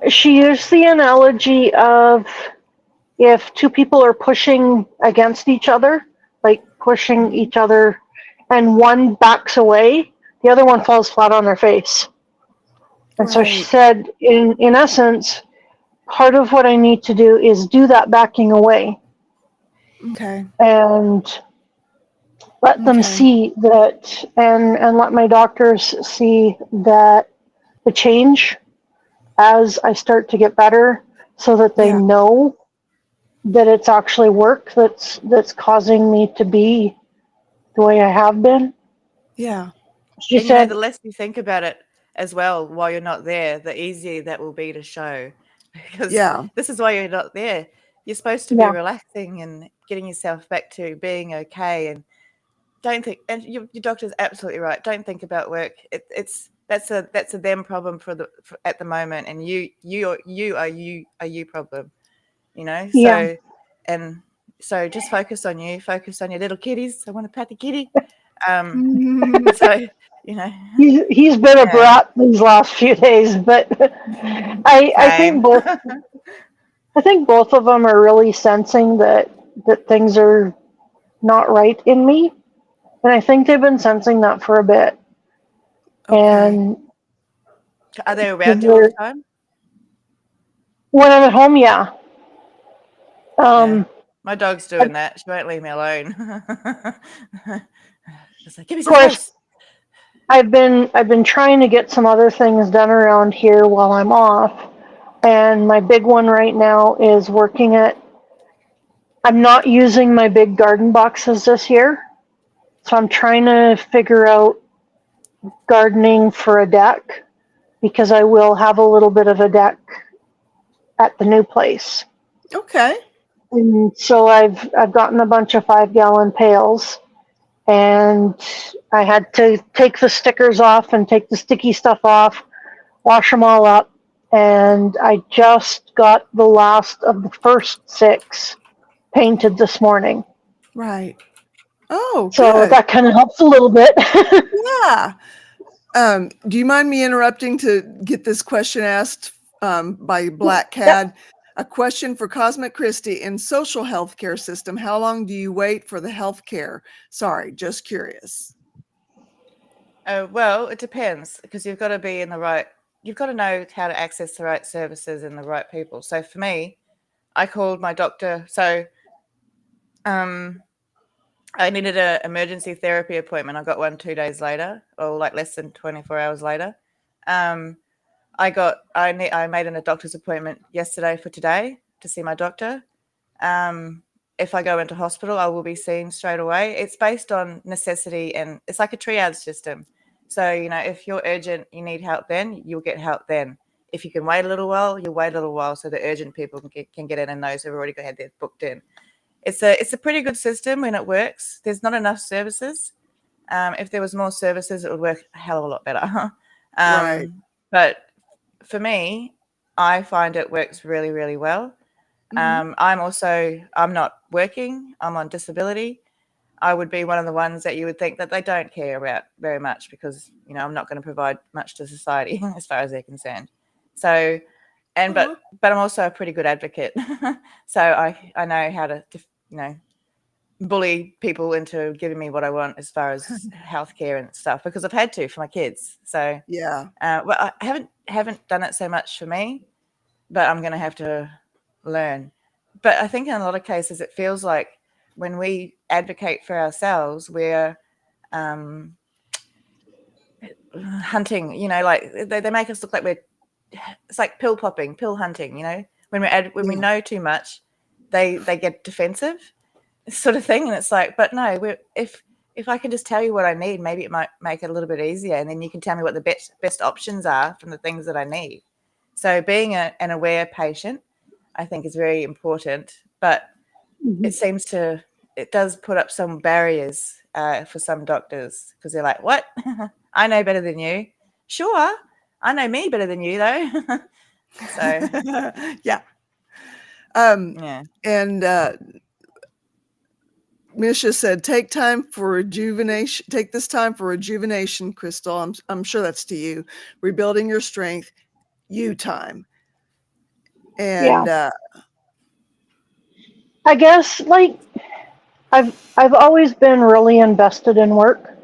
[SPEAKER 5] She used the analogy of if two people are pushing against each other, like pushing each other, and one backs away, the other one falls flat on their face. And so she
[SPEAKER 1] Right.
[SPEAKER 5] said, in essence, part of what I need to do is do that backing away
[SPEAKER 1] Okay.
[SPEAKER 5] and let them
[SPEAKER 1] Okay.
[SPEAKER 5] see that, and let my doctors see that the change as I start to get better, so that they
[SPEAKER 1] Yeah.
[SPEAKER 5] know that it's actually work that's causing me to be the way I have been.
[SPEAKER 1] Yeah.
[SPEAKER 5] She
[SPEAKER 3] And, you know,
[SPEAKER 5] said,
[SPEAKER 3] the less you think about it as well while you're not there, the easier that will be to show. Because
[SPEAKER 1] Yeah.
[SPEAKER 3] this is why you're not there. You're supposed to be
[SPEAKER 5] yeah,
[SPEAKER 3] relaxing and getting yourself back to being okay. And don't think, and your doctor's absolutely right. Don't think about work. That's a them problem for at the moment, and you are you problem. You know,
[SPEAKER 5] yeah.
[SPEAKER 3] so just focus on you. Focus on your little kitties. I want to pat the kitty.
[SPEAKER 1] Mhm.
[SPEAKER 3] So you know,
[SPEAKER 5] He's been a
[SPEAKER 3] yeah,
[SPEAKER 5] brat these last few days, but I think
[SPEAKER 3] same.
[SPEAKER 5] both of them are really sensing that things are not right in me, and I think they've been sensing that for a bit.
[SPEAKER 1] Okay.
[SPEAKER 5] And
[SPEAKER 3] Are they around you all the
[SPEAKER 5] when
[SPEAKER 3] time?
[SPEAKER 5] I'm at home, yeah.
[SPEAKER 3] Yeah.
[SPEAKER 5] Um,
[SPEAKER 3] My dog's
[SPEAKER 5] of
[SPEAKER 3] doing that. She won't leave me alone. It's like, give me some
[SPEAKER 5] course,
[SPEAKER 3] space.
[SPEAKER 5] I've been trying to get some other things done around here while I'm off, and my big one right now is working at. I'm not using my big garden boxes this year, so I'm trying to figure out gardening for a deck because I will have a little bit of a deck at the new place.
[SPEAKER 1] Okay.
[SPEAKER 5] And so I've gotten a bunch of 5-gallon pails, and I had to take the stickers off and take the sticky stuff off, wash them all up, and I just got the last of the first 6 painted this morning.
[SPEAKER 1] Right. Oh,
[SPEAKER 5] So
[SPEAKER 1] good.
[SPEAKER 5] that kind of helps a little bit.
[SPEAKER 1] Yeah. Do you mind me interrupting to get this question asked by Black
[SPEAKER 5] Yep.
[SPEAKER 1] Cad? A question for Cosmic Christie. In social healthcare system, how long do you wait for the healthcare? Sorry, just curious.
[SPEAKER 3] Well, it depends because you've got to be in the right. You've got to know how to access the right services and the right people. So for me, I called my doctor. So I needed an emergency therapy appointment. I got one 2 days later, or like less than 24 hours later. I made a doctor's appointment yesterday for today to see my doctor. If I go into hospital, I will be seen straight away. It's based on necessity, and it's like a triage system. So, you know, if you're urgent, you need help then, you'll get help then. If you can wait a little while, you'll wait a little while so the urgent people can get in, and those who've already had their booked in. It's a pretty good system when it works. There's not enough services. If there was more services, it would work a hell of a lot better.
[SPEAKER 1] Right.
[SPEAKER 3] But for me, I find it works really, really well.
[SPEAKER 1] Mhm.
[SPEAKER 3] I'm not working. I'm on disability. I would be one of the ones that you would think that they don't care about very much because, you know, I'm not going to provide much to society as far as they're concerned. So, And but I'm also a pretty good advocate, so I know how to bully people into giving me what I want as far as healthcare and stuff, because I've had to for my kids. So
[SPEAKER 1] Yeah.
[SPEAKER 3] well, I haven't done it so much for me, but I'm going to have to learn. But I think in a lot of cases it feels like when we advocate for ourselves, we're hunting. Like they make us look like it's like pill popping, pill hunting. When we know too much, they get defensive, sort of thing. And it's like, but no, if I can just tell you what I need, maybe it might make it a little bit easier, and then you can tell me what the best options are from the things that I need. So being an aware patient, I think, is very important, but it does put up some barriers for some doctors, because they're like, what? I know better than you. Sure, I know me better than you, though. So
[SPEAKER 1] yeah.
[SPEAKER 3] yeah.
[SPEAKER 1] And Misha said, take time for rejuvenation. Take this time for rejuvenation, Crystal. I'm sure that's to you. Rebuilding your strength, you time. And
[SPEAKER 5] I guess, like, I've always been really invested in work,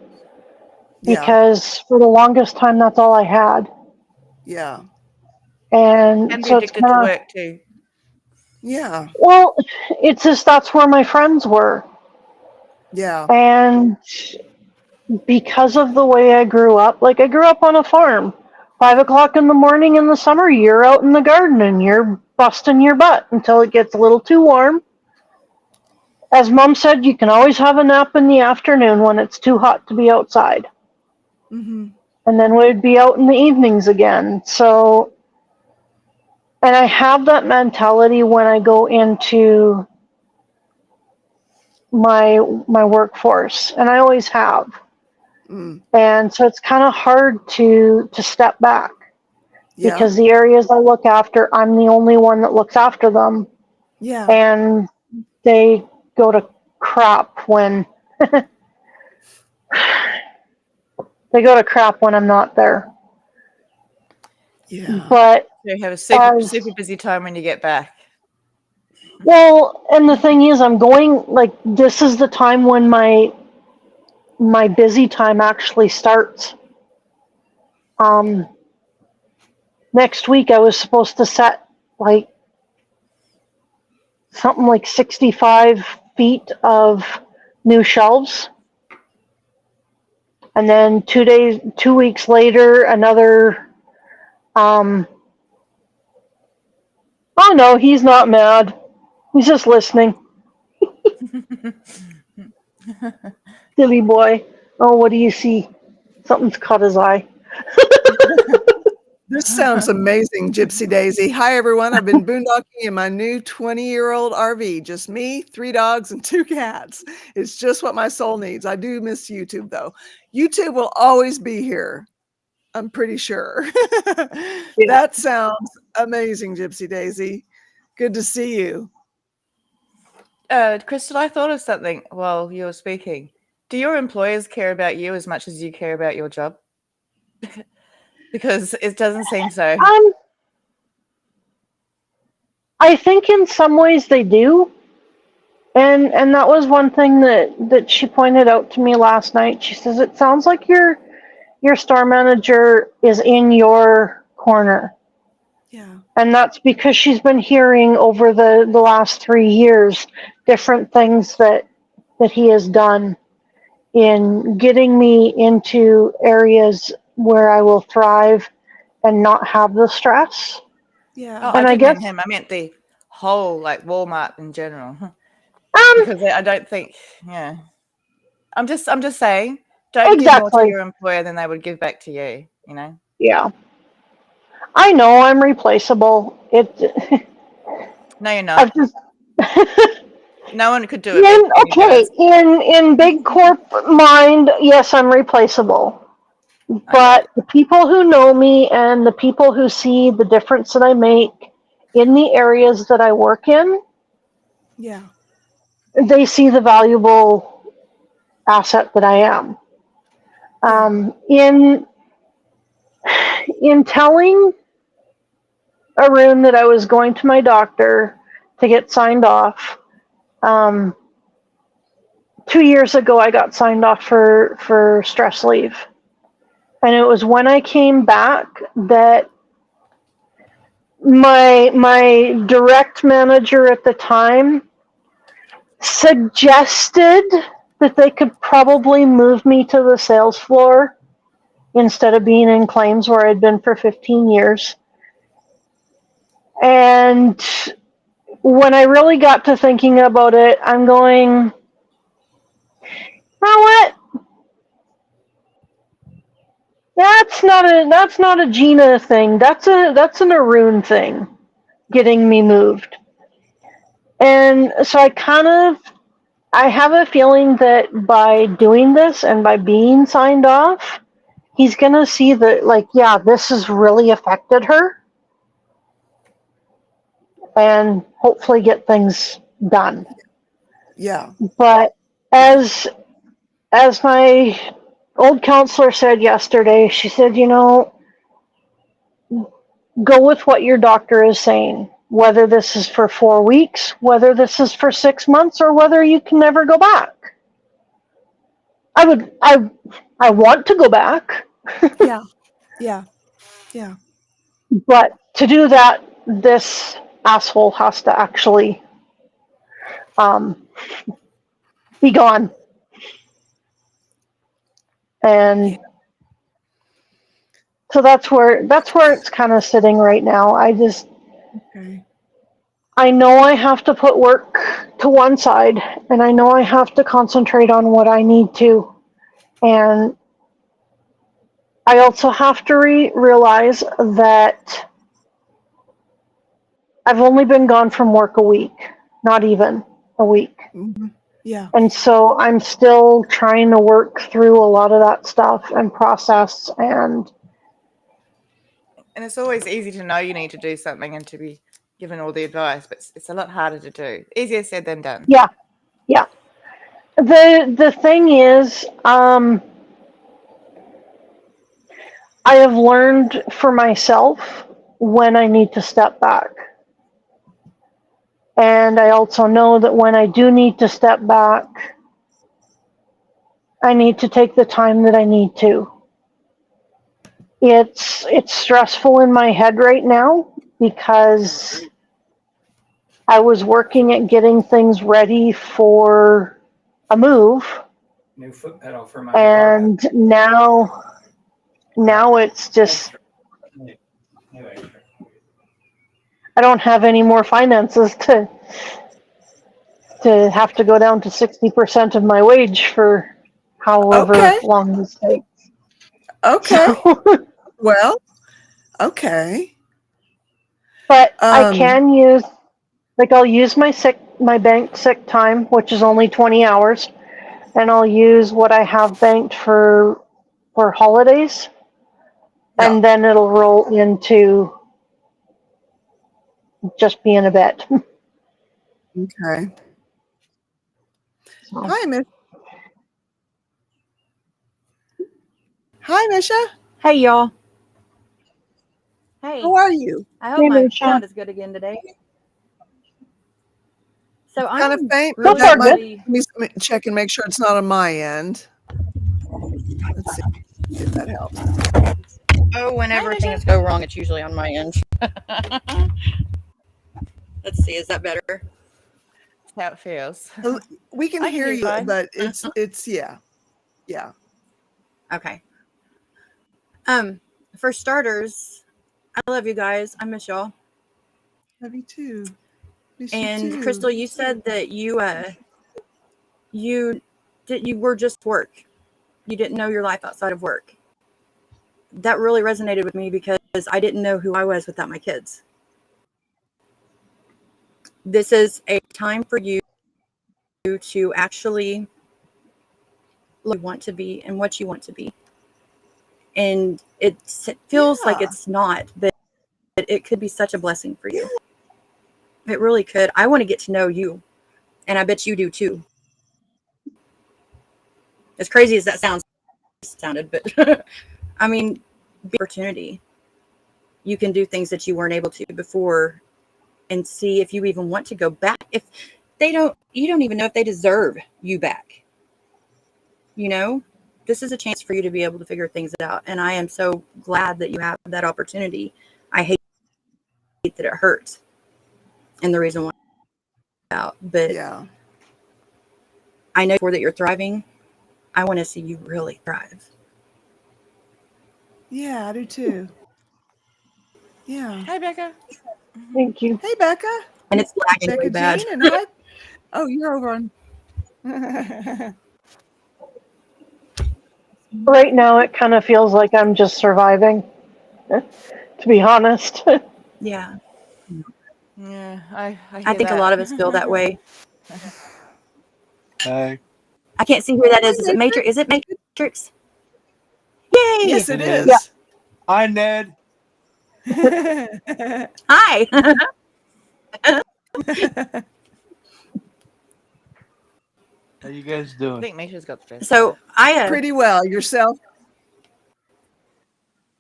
[SPEAKER 5] because for the longest time that's all I had.
[SPEAKER 1] Yeah.
[SPEAKER 5] And
[SPEAKER 3] be
[SPEAKER 5] so it's
[SPEAKER 3] addicted to work too.
[SPEAKER 1] Yeah.
[SPEAKER 5] Well, it's just that's where my friends were.
[SPEAKER 1] Yeah.
[SPEAKER 5] And because of the way I grew up, like, I grew up on a farm. 5 o'clock in the morning in the summer, you're out in the garden and you're busting your butt until it gets a little too warm. As Mom said, you can always have a nap in the afternoon when it's too hot to be outside.
[SPEAKER 1] Mm-hmm.
[SPEAKER 5] And then we'd be out in the evenings again. So, and I have that mentality when I go into my workforce, and I always have. And so it's kind of hard to step back, because the areas I look after, I'm the only one that looks after them.
[SPEAKER 1] Yeah.
[SPEAKER 5] And they go to crap when I'm not there.
[SPEAKER 1] Yeah.
[SPEAKER 5] But
[SPEAKER 3] you have a super busy time when you get back.
[SPEAKER 5] Well, and the thing is, I'm going, like, this is the time when my busy time actually starts. Next week I was supposed to set, like, something like 65 feet of new shelves. And then 2 weeks later, another, oh no, he's not mad. He's just listening. Silly boy. Oh, what do you see? Something's caught his eye.
[SPEAKER 1] This sounds amazing, Gypsy Daisy. Hi, everyone. I've been boondocking in my new 20-year-old RV. Just me, 3 dogs, and 2 cats. It's just what my soul needs. I do miss YouTube, though. YouTube will always be here, I'm pretty sure. That sounds amazing, Gypsy Daisy. Good to see you.
[SPEAKER 3] Crystal, I thought of something while you were speaking. Do your employers care about you as much as you care about your job? Because it doesn't seem so.
[SPEAKER 5] I think in some ways they do. And that was one thing that she pointed out to me last night. She says, it sounds like your store manager is in your corner.
[SPEAKER 1] Yeah.
[SPEAKER 5] And that's because she's been hearing over the last 3 years different things that he has done in getting me into areas where I will thrive and not have the stress.
[SPEAKER 1] Yeah.
[SPEAKER 3] Oh,
[SPEAKER 5] And
[SPEAKER 3] I
[SPEAKER 5] I
[SPEAKER 3] didn't
[SPEAKER 5] guess
[SPEAKER 3] mean him. I meant the whole, like, Walmart in general. Because I don't think, yeah. I'm just saying, don't give more to your employer than they would give back to you, you know?
[SPEAKER 5] Yeah. I know I'm replaceable.
[SPEAKER 3] No, you're not. No one could do it.
[SPEAKER 5] In big corp mind, yes, I'm replaceable. But the people who know me and the people who see the difference that I make in the areas that I work in,
[SPEAKER 1] yeah,
[SPEAKER 5] they see the valuable asset that I am. In telling Arun that I was going to my doctor to get signed off. 2 years ago, I got signed off for stress leave. And it was when I came back that my direct manager at the time suggested that they could probably move me to the sales floor instead of being in claims where I'd been for 15 years. And when I really got to thinking about it, I'm going, you know what? That's not a Gina thing. That's an Arun thing, getting me moved. And so I have a feeling that by doing this and by being signed off, he's gonna see that, like, yeah, this has really affected her, and hopefully get things done.
[SPEAKER 1] Yeah.
[SPEAKER 5] But as my old counselor said yesterday, she said, go with what your doctor is saying, whether this is for 4 weeks, whether this is for 6 months, or whether you can never go back. I want to go back.
[SPEAKER 1] Yeah. Yeah. Yeah.
[SPEAKER 5] But to do that, this asshole has to actually be gone. And so that's where it's kind of sitting right now.
[SPEAKER 1] Okay.
[SPEAKER 5] I know I have to put work to one side, and I know I have to concentrate on what I need to. And I also have to realize that I've only been gone from work a week, not even a week.
[SPEAKER 1] Mm-hmm. Yeah.
[SPEAKER 5] And so I'm still trying to work through a lot of that stuff and process. And
[SPEAKER 3] it's always easy to know you need to do something and to be given all the advice, but it's a lot harder to do. Easier said than done.
[SPEAKER 5] yeah. The thing is, I have learned for myself when I need to step back. And I also know that when I do need to step back, I need to take the time that I need to. It's stressful in my head right now because I was working at getting things ready for a move.
[SPEAKER 6] New foot pedal for my
[SPEAKER 5] And now it's just, I don't have any more finances to have to go down to 60% of my wage for however long this takes.
[SPEAKER 1] Okay.
[SPEAKER 5] So,
[SPEAKER 1] Well, okay.
[SPEAKER 5] but I can use, I'll use my bank sick time, which is only 20 hours, and I'll use what I have banked for holidays, and then it'll roll into just being a vet.
[SPEAKER 1] Okay.
[SPEAKER 5] So,
[SPEAKER 1] Hi, Miss. Hi, Misha.
[SPEAKER 7] Hey, y'all. Hey,
[SPEAKER 1] How are you?
[SPEAKER 7] I hope
[SPEAKER 5] Hey,
[SPEAKER 7] my
[SPEAKER 5] Misha.
[SPEAKER 7] sound is good again today. So
[SPEAKER 1] Kind of
[SPEAKER 7] I'm
[SPEAKER 1] faint.
[SPEAKER 5] So
[SPEAKER 1] But that
[SPEAKER 5] far,
[SPEAKER 1] might,
[SPEAKER 7] really,
[SPEAKER 1] let me check and make sure it's not on my end. Let's see if that helps.
[SPEAKER 7] whenever things go wrong, it's usually on my end. Let's see, is that better?
[SPEAKER 3] That's how it feels.
[SPEAKER 1] We can
[SPEAKER 7] I can
[SPEAKER 1] hear
[SPEAKER 7] hear
[SPEAKER 1] you,
[SPEAKER 7] fine.
[SPEAKER 1] but it's yeah.
[SPEAKER 7] Okay. For starters, I love you guys. I miss y'all.
[SPEAKER 1] Love you too. Miss you
[SPEAKER 7] And
[SPEAKER 1] too.
[SPEAKER 7] Crystal, you said that you were just work. You didn't know your life outside of work. That really resonated with me because I didn't know who I was without my kids. This is a time for you to actually look who you want to be and what you want to be. And it feels like it's not, but it could be such a blessing for you. It really could. I want to get to know you, and I bet you do too. As crazy as that sounded, but I mean, the opportunity. you can do things that you weren't able to before, and see if you even want to go back. If they don't, you don't even know if they deserve you back. You know, this is a chance for you to be able to figure things out. And I am so glad that you have that opportunity. I hate that it hurts. And the reason why, but
[SPEAKER 1] Yeah.
[SPEAKER 7] I know that you're thriving. I want to see you really thrive.
[SPEAKER 1] Yeah, I do too. Yeah.
[SPEAKER 3] Hey, Becca.
[SPEAKER 5] Thank you.
[SPEAKER 1] Hey, Becca.
[SPEAKER 7] And it's lagging
[SPEAKER 1] Becca
[SPEAKER 7] really bad.
[SPEAKER 1] Jean and hi. Oh, you're over on.
[SPEAKER 5] Right now, it kind of feels like I'm just surviving, to be honest.
[SPEAKER 7] Yeah.
[SPEAKER 3] Yeah, I
[SPEAKER 7] I
[SPEAKER 3] hear
[SPEAKER 7] think a
[SPEAKER 3] that.
[SPEAKER 7] lot of us feel that way.
[SPEAKER 8] Hi.
[SPEAKER 7] I can't see who that is. Is it Matrix? Is it Matrix? Yay!
[SPEAKER 1] Yes, it
[SPEAKER 8] It is.
[SPEAKER 1] is.
[SPEAKER 8] Hi, Ned.
[SPEAKER 7] Hi.
[SPEAKER 8] How you guys
[SPEAKER 3] I
[SPEAKER 8] doing?
[SPEAKER 3] think Misha's got the best.
[SPEAKER 7] So I
[SPEAKER 1] Pretty well. Yourself?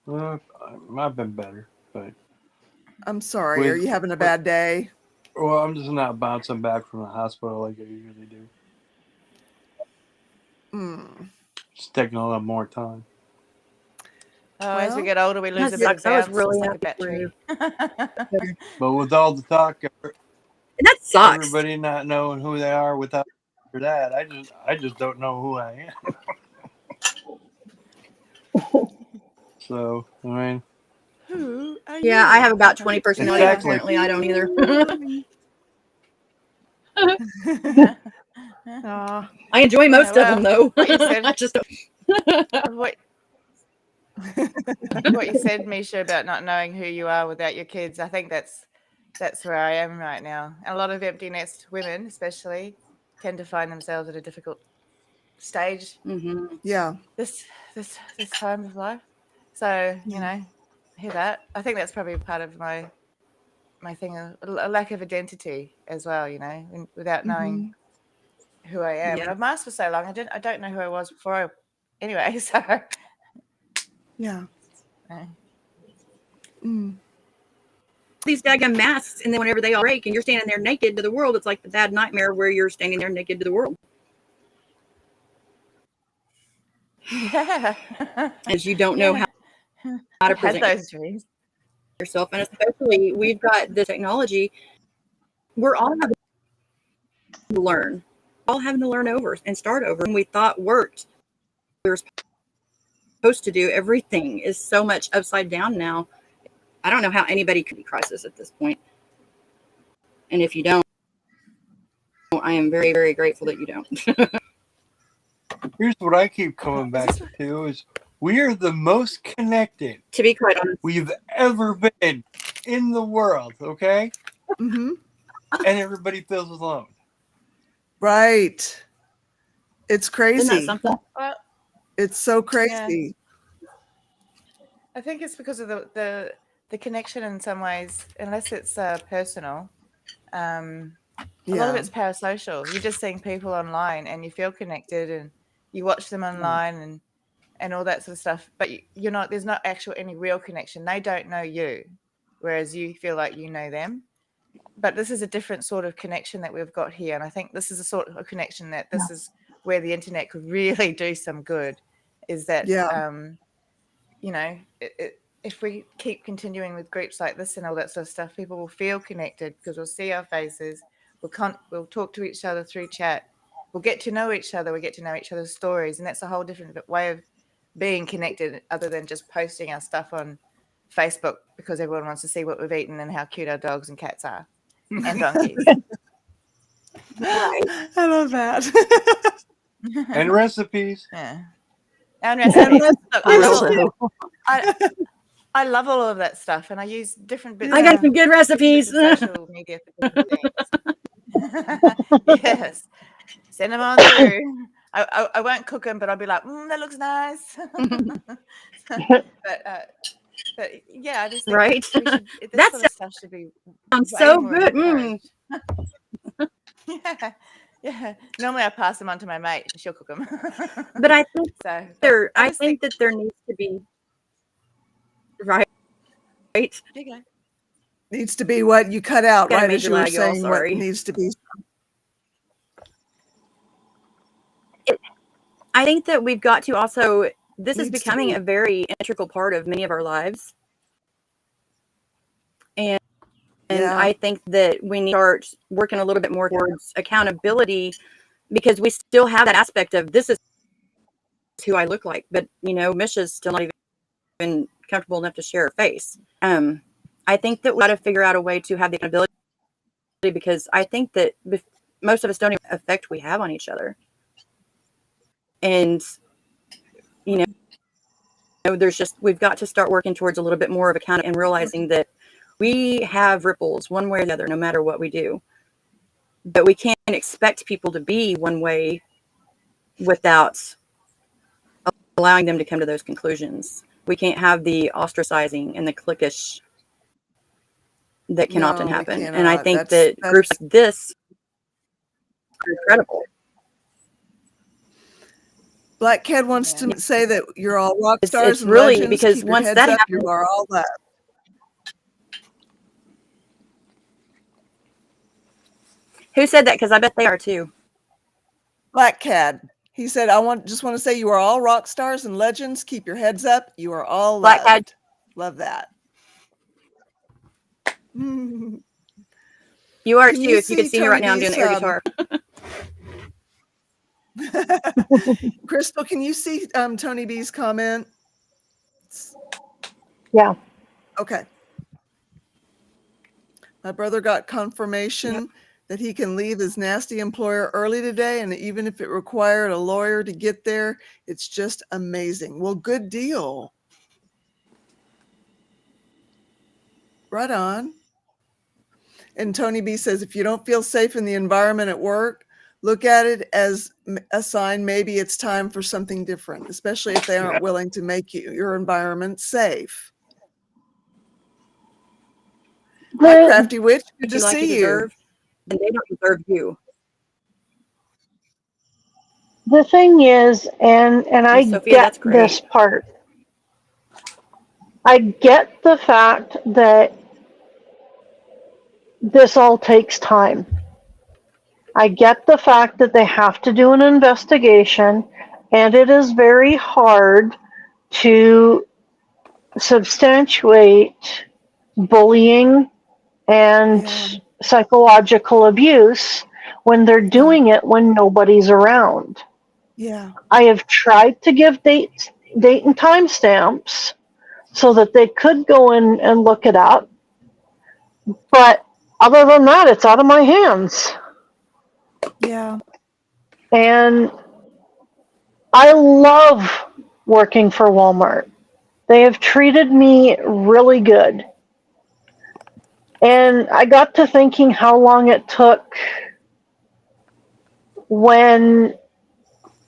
[SPEAKER 8] Well, I've been better, but
[SPEAKER 1] I'm sorry. Are
[SPEAKER 8] With-
[SPEAKER 1] you having a bad day?
[SPEAKER 8] well, I'm just not bouncing back from the hospital like I usually do.
[SPEAKER 1] Mm.
[SPEAKER 8] It's taking a little more time.
[SPEAKER 3] As we
[SPEAKER 1] Well,
[SPEAKER 3] get older, we lose
[SPEAKER 7] that
[SPEAKER 3] a bit of
[SPEAKER 7] sucks. I was
[SPEAKER 3] bounce.
[SPEAKER 7] really
[SPEAKER 3] It's like a
[SPEAKER 7] happy for
[SPEAKER 3] battery.
[SPEAKER 7] you.
[SPEAKER 8] But with all the talk,
[SPEAKER 7] And that sucks.
[SPEAKER 8] everybody not knowing who they are without that, I just don't know who I am. So I mean,
[SPEAKER 3] Who are
[SPEAKER 7] Yeah,
[SPEAKER 3] you?
[SPEAKER 7] I have about 20 personalities.
[SPEAKER 8] Exactly.
[SPEAKER 7] Apparently, I don't either.
[SPEAKER 1] Aw.
[SPEAKER 7] I enjoy most of them, though.
[SPEAKER 3] What you said,
[SPEAKER 7] I just don't.
[SPEAKER 3] what you said, Misha, about not knowing who you are without your kids. I think that's where I am right now. A lot of empty nest women, especially, tend to find themselves at a difficult stage
[SPEAKER 7] Mhm.
[SPEAKER 1] Yeah.
[SPEAKER 3] this time of life. So you know, I hear that. I think that's probably part of my thing, a lack of identity as well. You know, without knowing who I am.
[SPEAKER 7] Yeah.
[SPEAKER 3] And I've masked for so long. I don't know who I was before. Anyway, so
[SPEAKER 1] Yeah.
[SPEAKER 3] uh,
[SPEAKER 1] Mm.
[SPEAKER 7] These daggum masks, and then whenever they all break and you're standing there naked to the world, it's like the bad nightmare where you're standing there naked to the world.
[SPEAKER 3] yeah,
[SPEAKER 7] As you don't know
[SPEAKER 3] Yeah.
[SPEAKER 7] how to
[SPEAKER 3] I had
[SPEAKER 7] present
[SPEAKER 3] those dreams.
[SPEAKER 7] yourself. And especially, we've got the technology. We're all having to learn. All having to learn over and start over. And we thought worked. We were supposed to do. Everything is so much upside down now. I don't know how anybody could be crisis at this point. And if you don't, I am very, very grateful that you don't.
[SPEAKER 8] here's what I keep coming back to: is we are the most connected
[SPEAKER 7] To be quite honest,
[SPEAKER 8] we've ever been in the world. Okay,
[SPEAKER 1] Mm-hmm.
[SPEAKER 8] and everybody feels alone.
[SPEAKER 1] Right. It's
[SPEAKER 7] isn't that
[SPEAKER 1] crazy.
[SPEAKER 7] something?
[SPEAKER 3] Well,
[SPEAKER 1] It's so crazy.
[SPEAKER 3] I think it's because of the connection in some ways, unless it's personal. A lot of
[SPEAKER 1] Yeah.
[SPEAKER 3] it's parasocial. You're just seeing people online, and you feel connected, and you watch them online, and all that sort of stuff. But you're not. There's not actual any real connection. They don't know you, whereas you feel like you know them. But this is a different sort of connection that we've got here, and I think this is a sort of connection that this is where the internet could really do some good. Is that
[SPEAKER 1] Yeah.
[SPEAKER 3] you know, if we keep continuing with groups like this and all that sort of stuff, people will feel connected because we'll see our faces. We'll talk to each other through chat. We'll get to know each other. We get to know each other's stories, and that's a whole different way of being connected, other than just posting our stuff on Facebook because everyone wants to see what we've eaten and how cute our dogs and cats are, and donkeys.
[SPEAKER 1] I love that.
[SPEAKER 8] And recipes.
[SPEAKER 3] Yeah. And recipes. Look, I love all of that stuff, and I use different bits.
[SPEAKER 7] I got some good recipes.
[SPEAKER 3] Of social media for different things. Yes, send them on through. I won't cook them, but I'll be like, that looks nice. but yeah, I just think
[SPEAKER 7] Right.
[SPEAKER 3] we should, this
[SPEAKER 7] That
[SPEAKER 3] sort of stuff should be
[SPEAKER 7] sounds
[SPEAKER 3] way
[SPEAKER 7] so
[SPEAKER 3] more
[SPEAKER 7] good.
[SPEAKER 3] encouraged. Yeah. Normally I pass them on to my mate, and she'll cook them.
[SPEAKER 7] But I think
[SPEAKER 3] so
[SPEAKER 7] I think that there needs to be right. Okay.
[SPEAKER 1] Needs to be what you cut out,
[SPEAKER 7] Got a
[SPEAKER 1] right? As
[SPEAKER 7] major
[SPEAKER 1] you were
[SPEAKER 7] lag, y'all,
[SPEAKER 1] saying, what
[SPEAKER 7] sorry.
[SPEAKER 1] needs to be.
[SPEAKER 7] I think that we've got to also, this is
[SPEAKER 1] Needs to
[SPEAKER 7] becoming
[SPEAKER 1] be.
[SPEAKER 7] a very integral part of many of our lives. And
[SPEAKER 1] Yeah.
[SPEAKER 7] I think that we need to start working a little bit more towards accountability, because we still have that aspect of this is who I look like. But, you know, Misha's still not even comfortable enough to share her face. I think that we got to figure out a way to have the accountability, because I think that most of us don't even affect we have on each other. And, you know, there's just, we've got to start working towards a little bit more of accountability and realizing that we have ripples one way or the other, no matter what we do. But we can't expect people to be one way without allowing them to come to those conclusions. We can't have the ostracizing and the cliquish that can often
[SPEAKER 1] No, we
[SPEAKER 7] happen. And I
[SPEAKER 1] cannot.
[SPEAKER 7] think that groups like this are incredible.
[SPEAKER 1] Black Cat wants to say that you're all rock stars
[SPEAKER 7] It's
[SPEAKER 1] and
[SPEAKER 7] really,
[SPEAKER 1] legends.
[SPEAKER 7] because
[SPEAKER 1] Keep your
[SPEAKER 7] once
[SPEAKER 1] heads
[SPEAKER 7] that
[SPEAKER 1] up.
[SPEAKER 7] happens,
[SPEAKER 1] You are all that.
[SPEAKER 7] who said that? Because I bet they are too.
[SPEAKER 1] Black Cat. He said, just want to say you are all rock stars and legends. Keep your heads up. You are all
[SPEAKER 7] Black Cat.
[SPEAKER 1] loved. Love that.
[SPEAKER 7] You are
[SPEAKER 1] Can
[SPEAKER 7] too.
[SPEAKER 1] you
[SPEAKER 7] If you could see me right now, I'm doing the air guitar.
[SPEAKER 1] Crystal, can you see Tony B's comment?
[SPEAKER 5] Yeah.
[SPEAKER 1] Okay. My brother got confirmation that he can leave his nasty employer early today, and even if it required a lawyer to get there, it's just amazing. Well, good deal. Right on. And Tony B says, if you don't feel safe in the environment at work, look at it as a sign maybe it's time for something different, especially if they aren't willing to make your environment safe. Hi, Crafty Witch. Good to see you.
[SPEAKER 7] And they don't deserve you.
[SPEAKER 5] The thing is, and I
[SPEAKER 7] Sophia,
[SPEAKER 5] get this part. I get the fact that this all takes time. I get the fact that they have to do an investigation, and it is very hard to substantiate bullying and psychological abuse when they're doing it when nobody's around.
[SPEAKER 1] Yeah.
[SPEAKER 5] I have tried to give date and time stamps so that they could go in and look it up. But other than that, it's out of my hands.
[SPEAKER 1] Yeah.
[SPEAKER 5] And I love working for Walmart. They have treated me really good. And I got to thinking how long it took when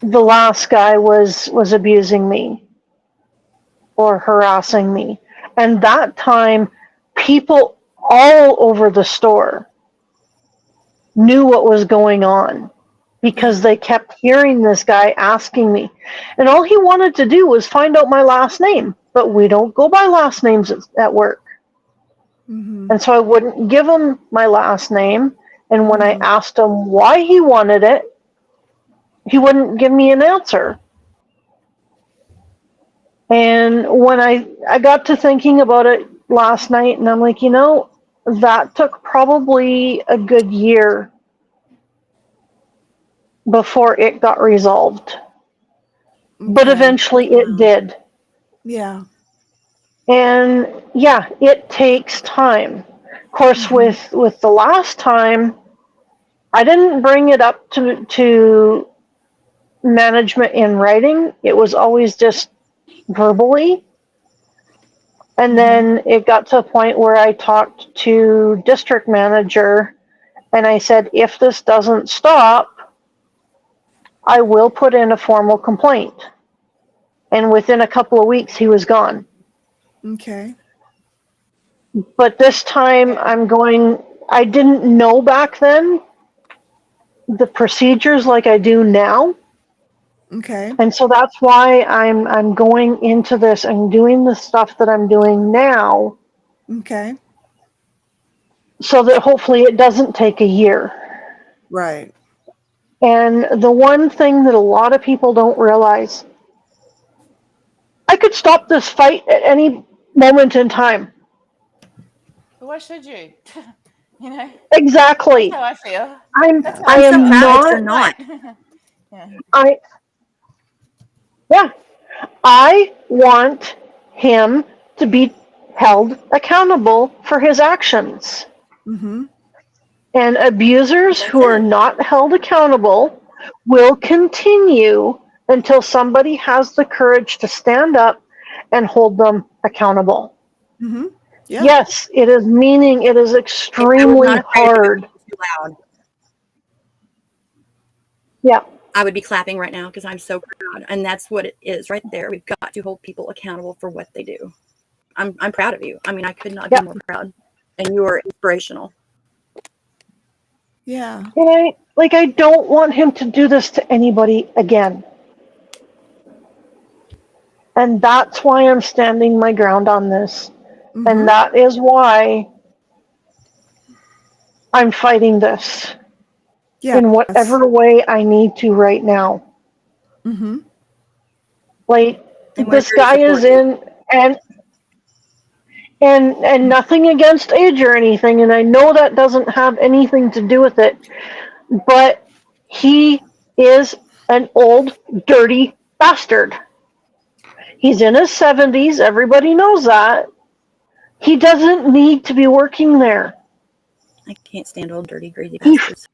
[SPEAKER 5] the last guy was abusing me or harassing me. And that time, people all over the store knew what was going on because they kept hearing this guy asking me. And all he wanted to do was find out my last name. But we don't go by last names at work.
[SPEAKER 1] Mm-hmm.
[SPEAKER 5] And so I wouldn't give him my last name. And when I asked him why he wanted it, he wouldn't give me an answer. And when I got to thinking about it last night, and I'm like, you know, that took probably a good year before it got resolved. Okay. But eventually it did.
[SPEAKER 1] Yeah.
[SPEAKER 5] And yeah, it takes time. Of course, with the last time, I didn't bring it up to management in writing. It was always just verbally. And then it got to a point where I talked to district manager and I said, if this doesn't stop, I will put in a formal complaint. And within a couple of weeks, he was gone.
[SPEAKER 1] Okay.
[SPEAKER 5] But this time I didn't know back then the procedures like I do now.
[SPEAKER 1] Okay.
[SPEAKER 5] And so that's why I'm going into this and doing the stuff that I'm doing now
[SPEAKER 1] Okay.
[SPEAKER 5] so that hopefully it doesn't take a year.
[SPEAKER 1] Right.
[SPEAKER 5] And the one thing that a lot of people don't realize, I could stop this fight at any moment in time.
[SPEAKER 3] But why should you? You know, that's
[SPEAKER 5] Exactly.
[SPEAKER 3] how I feel.
[SPEAKER 5] I'm
[SPEAKER 3] That's how
[SPEAKER 5] I
[SPEAKER 7] I'm so
[SPEAKER 5] am
[SPEAKER 7] proud that
[SPEAKER 5] not
[SPEAKER 7] you're not.
[SPEAKER 3] Yeah.
[SPEAKER 5] I yeah. I want him to be held accountable for his actions.
[SPEAKER 1] Mm-hmm.
[SPEAKER 5] And abusers
[SPEAKER 7] That's
[SPEAKER 5] who are
[SPEAKER 7] it.
[SPEAKER 5] not held accountable will continue until somebody has the courage to stand up and hold them accountable.
[SPEAKER 1] Mm-hmm. Yeah.
[SPEAKER 5] Yes, it is meaning, it is
[SPEAKER 7] And I was
[SPEAKER 5] extremely
[SPEAKER 7] not afraid of it
[SPEAKER 5] hard.
[SPEAKER 7] being too loud.
[SPEAKER 5] Yeah.
[SPEAKER 7] I would be clapping right now because I'm so proud. And that's what it is right there. We've got to hold people accountable for what they do. I'm proud of you. I mean, I could not be
[SPEAKER 5] Yeah.
[SPEAKER 7] more proud. And you are inspirational.
[SPEAKER 1] Yeah.
[SPEAKER 5] And I don't want him to do this to anybody again. And that's why I'm standing my ground on this.
[SPEAKER 1] Mm-hmm.
[SPEAKER 5] And that is why I'm fighting this
[SPEAKER 1] Yeah.
[SPEAKER 5] in whatever way I need to right now.
[SPEAKER 1] Mm-hmm.
[SPEAKER 5] Like,
[SPEAKER 7] And we're
[SPEAKER 5] this
[SPEAKER 7] here to
[SPEAKER 5] guy is
[SPEAKER 7] support you.
[SPEAKER 5] in, and nothing against age or anything, and I know that doesn't have anything to do with it, but he is an old, dirty bastard. He's in his 70s, everybody knows that. He doesn't need to be working there.
[SPEAKER 7] I can't stand old, dirty, greasy
[SPEAKER 5] He,
[SPEAKER 7] bastards.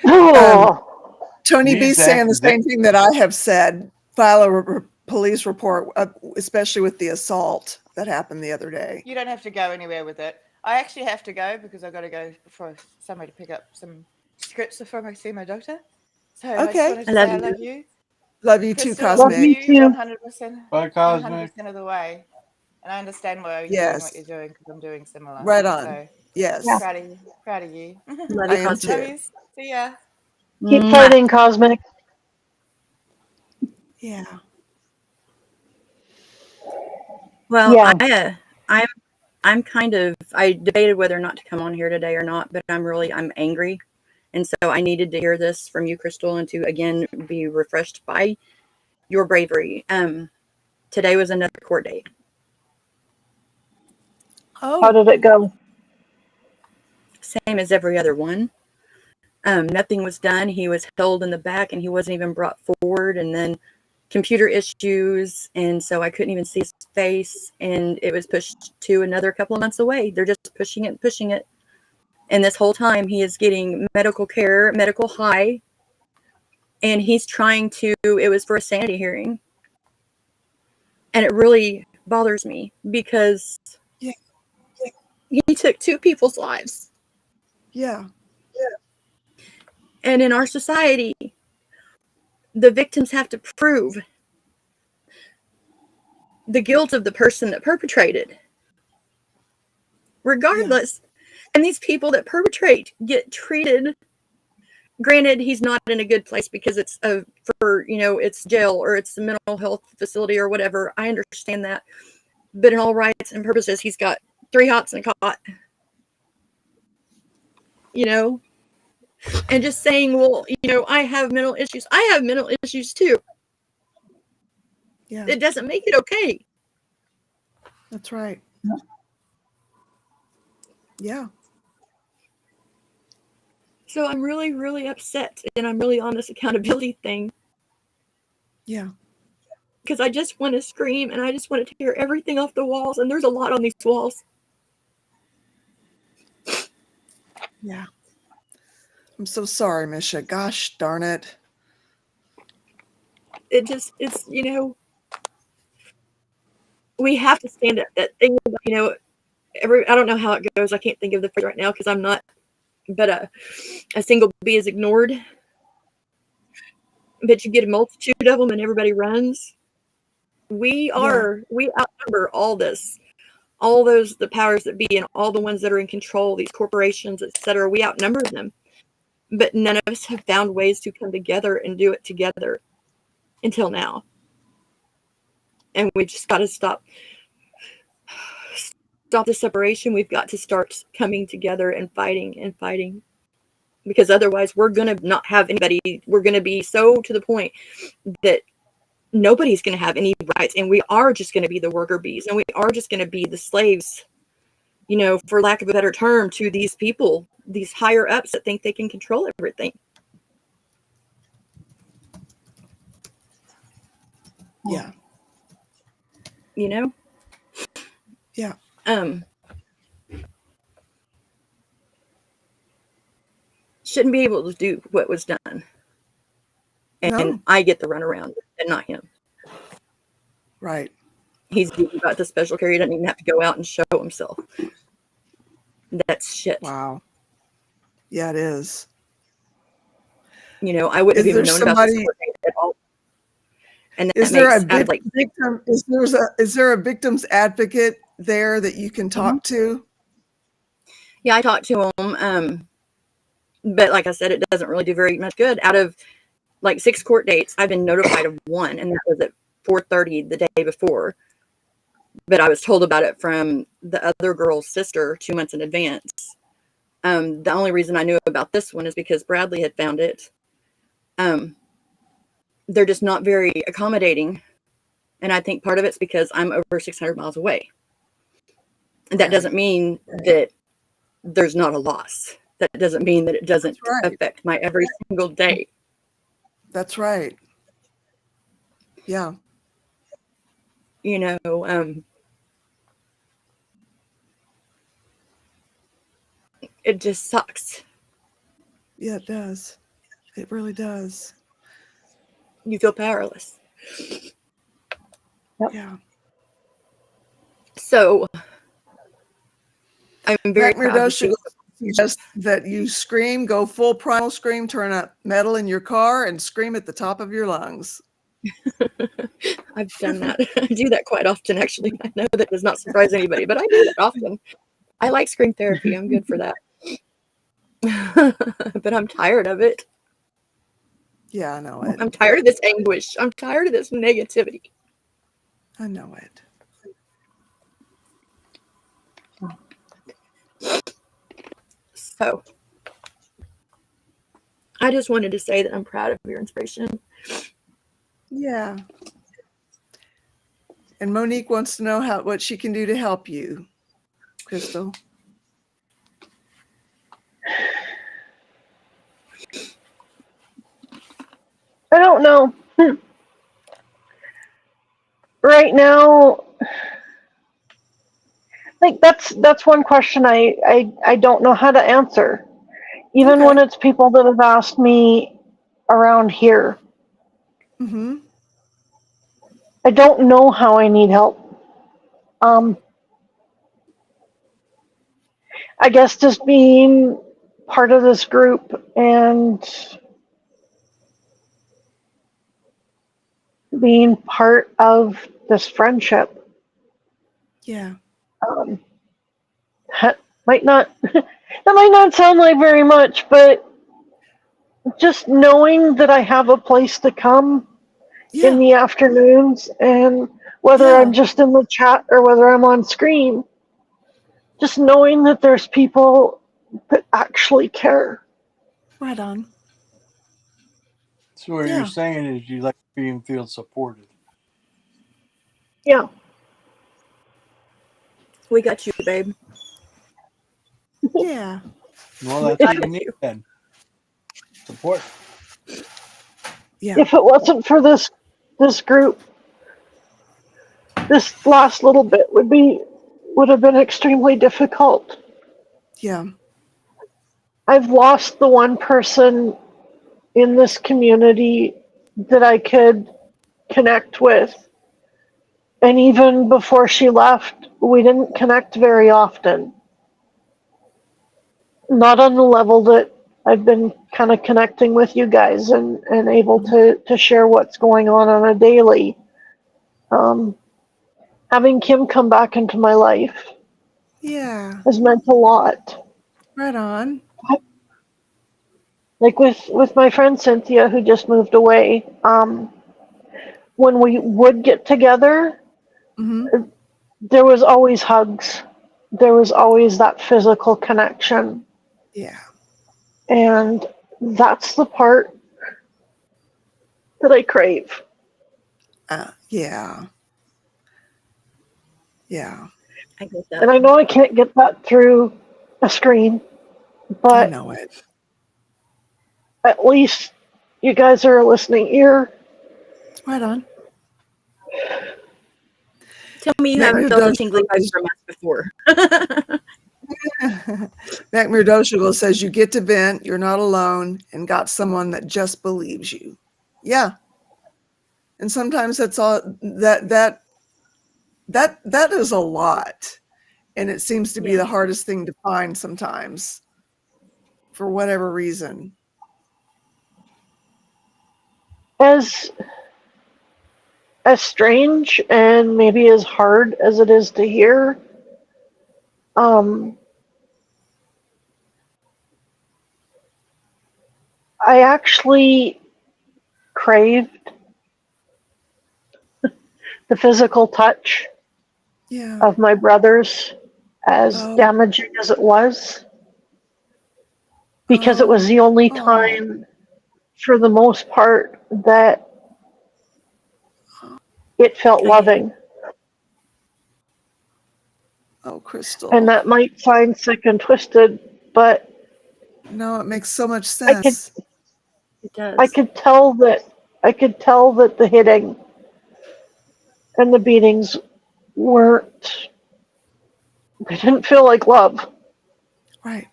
[SPEAKER 5] oh,
[SPEAKER 1] Tony B's
[SPEAKER 8] These
[SPEAKER 1] saying the
[SPEAKER 8] accusations.
[SPEAKER 1] same thing that I have said. File a police report, especially with the assault that happened the other day.
[SPEAKER 3] You don't have to go anywhere with it. I actually have to go because I've got to go for somewhere to pick up some scripts before I see my doctor. So I just
[SPEAKER 1] Okay.
[SPEAKER 3] wanted to
[SPEAKER 7] I love
[SPEAKER 3] say I
[SPEAKER 7] you.
[SPEAKER 3] love you.
[SPEAKER 1] Love you too,
[SPEAKER 3] Crystal,
[SPEAKER 5] love you
[SPEAKER 1] Cosmic.
[SPEAKER 3] you
[SPEAKER 5] too.
[SPEAKER 3] 100%,
[SPEAKER 8] Bye, Cosmic.
[SPEAKER 3] 100% of the way. And I understand why you're doing what
[SPEAKER 1] Yes.
[SPEAKER 3] you're doing because I'm doing similar.
[SPEAKER 1] Right on.
[SPEAKER 3] So
[SPEAKER 1] Yes.
[SPEAKER 5] Yeah.
[SPEAKER 3] proud of you. Proud of you.
[SPEAKER 7] Love
[SPEAKER 1] I
[SPEAKER 7] you,
[SPEAKER 1] am
[SPEAKER 7] Cosmic.
[SPEAKER 3] Love
[SPEAKER 1] too.
[SPEAKER 3] you. See ya.
[SPEAKER 5] Keep
[SPEAKER 7] Mwah.
[SPEAKER 5] fighting, Cosmic.
[SPEAKER 1] Yeah.
[SPEAKER 7] Well,
[SPEAKER 5] Yeah.
[SPEAKER 7] I'm kind of, I debated whether or not to come on here today or not, but I'm angry. And so I needed to hear this from you, Crystal, and to again be refreshed by your bravery. Today was another court date.
[SPEAKER 5] How
[SPEAKER 1] Oh.
[SPEAKER 5] did it go?
[SPEAKER 7] Same as every other one. Nothing was done. He was held in the back and he wasn't even brought forward. And then computer issues. And so I couldn't even see his face. And it was pushed to another couple of months away. They're just pushing it and pushing it. And this whole time he is getting medical care, medical high. And he's trying to, it was for a sanity hearing. And it really bothers me because
[SPEAKER 1] Yeah.
[SPEAKER 7] he took two people's lives.
[SPEAKER 1] Yeah.
[SPEAKER 7] And in our society, the victims have to prove the guilt of the person that perpetrated, regardless. And these people that perpetrate get treated. Granted, he's not in a good place because it's it's jail or it's a mental health facility or whatever. I understand that. But in all rights and purposes, he's got 3 hots and a cot. And just saying, well, I have mental issues. I have mental issues too.
[SPEAKER 1] Yeah.
[SPEAKER 7] It doesn't make it okay.
[SPEAKER 1] That's right. Yeah.
[SPEAKER 7] So I'm really, really upset. And I'm really on this accountability thing.
[SPEAKER 1] Yeah.
[SPEAKER 7] Because I just want to scream and I just want to tear everything off the walls. And there's a lot on these walls.
[SPEAKER 1] Yeah. I'm so sorry, Misha. Gosh darn it.
[SPEAKER 7] It's we have to stand up. That thing about, I don't know how it goes. I can't think of the phrase right now because I'm not, but a single bee is ignored. But you get a multitude of them and everybody runs. We outnumber all this. All those, the powers that be and all the ones that are in control, these corporations, etc. We outnumber them. But none of us have found ways to come together and do it together until now. And we just got to stop stop the separation, we've got to start coming together and fighting, because otherwise we're going to not have anybody. We're going to be so to the point that nobody's going to have any rights, and we are just going to be the worker bees, and we are just going to be the slaves, you know, for lack of a better term, to these people, these higher ups that think they can control everything.
[SPEAKER 1] Yeah.
[SPEAKER 7] You know?
[SPEAKER 1] Yeah.
[SPEAKER 7] Shouldn't be able to do what was done. And
[SPEAKER 1] No.
[SPEAKER 7] I get the runaround and not him.
[SPEAKER 1] Right.
[SPEAKER 7] He's got the special care. He doesn't even have to go out and show himself. That's shit.
[SPEAKER 1] Wow. Yeah, it is.
[SPEAKER 7] You know, I wouldn't have even known about this at all. And that
[SPEAKER 1] is there a
[SPEAKER 7] victim?
[SPEAKER 1] Is there a victim's advocate there that you can talk to?
[SPEAKER 7] Yeah, I talked to him. But like I said, it doesn't really do very much good. Out of like 6 court dates, I've been notified of 1, and that was at 4:30 the day before. But I was told about it from the other girl's sister 2 months in advance. The only reason I knew about this one is because Bradley had found it. They're just not very accommodating. And I think part of it's because I'm over 600 miles away. And that doesn't mean that there's not a loss. That doesn't mean that it doesn't affect my every single day.
[SPEAKER 1] That's right. Yeah.
[SPEAKER 7] You know, it just sucks.
[SPEAKER 1] Yeah, it does. It really does.
[SPEAKER 7] You feel powerless.
[SPEAKER 5] Yep.
[SPEAKER 1] Yeah.
[SPEAKER 7] So I'm very
[SPEAKER 1] proud to suggest that you scream, go full primal scream, turn up metal in your car and scream at the top of your lungs.
[SPEAKER 7] I've done that. I do that quite often, actually. I know that does not surprise anybody, but I do that often. I like scream therapy. I'm good for that. But I'm tired of it.
[SPEAKER 1] Yeah, I know it.
[SPEAKER 7] I'm tired of this anguish. I'm tired of this negativity.
[SPEAKER 1] I know it.
[SPEAKER 7] So I just wanted to say that I'm proud of your inspiration.
[SPEAKER 1] Yeah. And Monique wants to know what she can do to help you, Crystal.
[SPEAKER 5] I don't know. Right now, like that's one question I don't know how to answer. Even when it's people that have asked me around here.
[SPEAKER 1] Mm-hmm.
[SPEAKER 5] I don't know how I need help. I guess just being part of this group and being part of this friendship.
[SPEAKER 1] Yeah.
[SPEAKER 5] That might not sound like very much, but just knowing that I have a place to come in the afternoons, and whether I'm just in the chat or whether I'm on screen, just knowing that there's people that actually care.
[SPEAKER 1] Right on.
[SPEAKER 8] So what you're saying is you like being feel supported.
[SPEAKER 5] Yeah.
[SPEAKER 7] We got you, babe.
[SPEAKER 1] Yeah.
[SPEAKER 8] Well, that's what you need then. Support.
[SPEAKER 1] Yeah.
[SPEAKER 5] If it wasn't for this group, this last little bit would have been extremely difficult.
[SPEAKER 1] Yeah.
[SPEAKER 5] I've lost the one person in this community that I could connect with. And even before she left, we didn't connect very often. Not on the level that I've been kind of connecting with you guys and able to share what's going on a daily. Having Kim come back into my life has meant a lot.
[SPEAKER 1] Right on.
[SPEAKER 5] Like with my friend Cynthia, who just moved away, when we would get together, there was always hugs. there was always that physical connection.
[SPEAKER 1] Yeah.
[SPEAKER 5] And that's the part that I crave.
[SPEAKER 1] Yeah. Yeah.
[SPEAKER 7] I get that.
[SPEAKER 5] And I know I can't get that through a screen,
[SPEAKER 1] I
[SPEAKER 5] but
[SPEAKER 1] know it.
[SPEAKER 5] at least you guys are a listening ear.
[SPEAKER 1] Right on.
[SPEAKER 7] Tell me you
[SPEAKER 1] Matt
[SPEAKER 7] haven't felt a
[SPEAKER 1] Murdochable
[SPEAKER 7] tingly vibe
[SPEAKER 1] says-
[SPEAKER 7] from us before.
[SPEAKER 1] Matt Murdochable says you get to vent, you're not alone, and got someone that just believes you. Yeah. And sometimes that's all that is a lot. And it seems to be
[SPEAKER 7] Yeah.
[SPEAKER 1] the hardest thing to find sometimes for whatever reason.
[SPEAKER 5] As strange and maybe as hard as it is to hear, I actually craved the physical touch
[SPEAKER 1] Yeah.
[SPEAKER 5] of my brothers, as
[SPEAKER 1] Oh.
[SPEAKER 5] damaging as it was, because it was the only
[SPEAKER 1] Oh.
[SPEAKER 5] time, for the most part, that it felt loving.
[SPEAKER 1] Oh, Crystal.
[SPEAKER 5] And that might sound sick and twisted, but
[SPEAKER 1] No, it makes so much
[SPEAKER 5] I could
[SPEAKER 1] sense.
[SPEAKER 7] It does.
[SPEAKER 5] I could tell that the hitting and the beatings weren't, they didn't feel like love.
[SPEAKER 1] Right.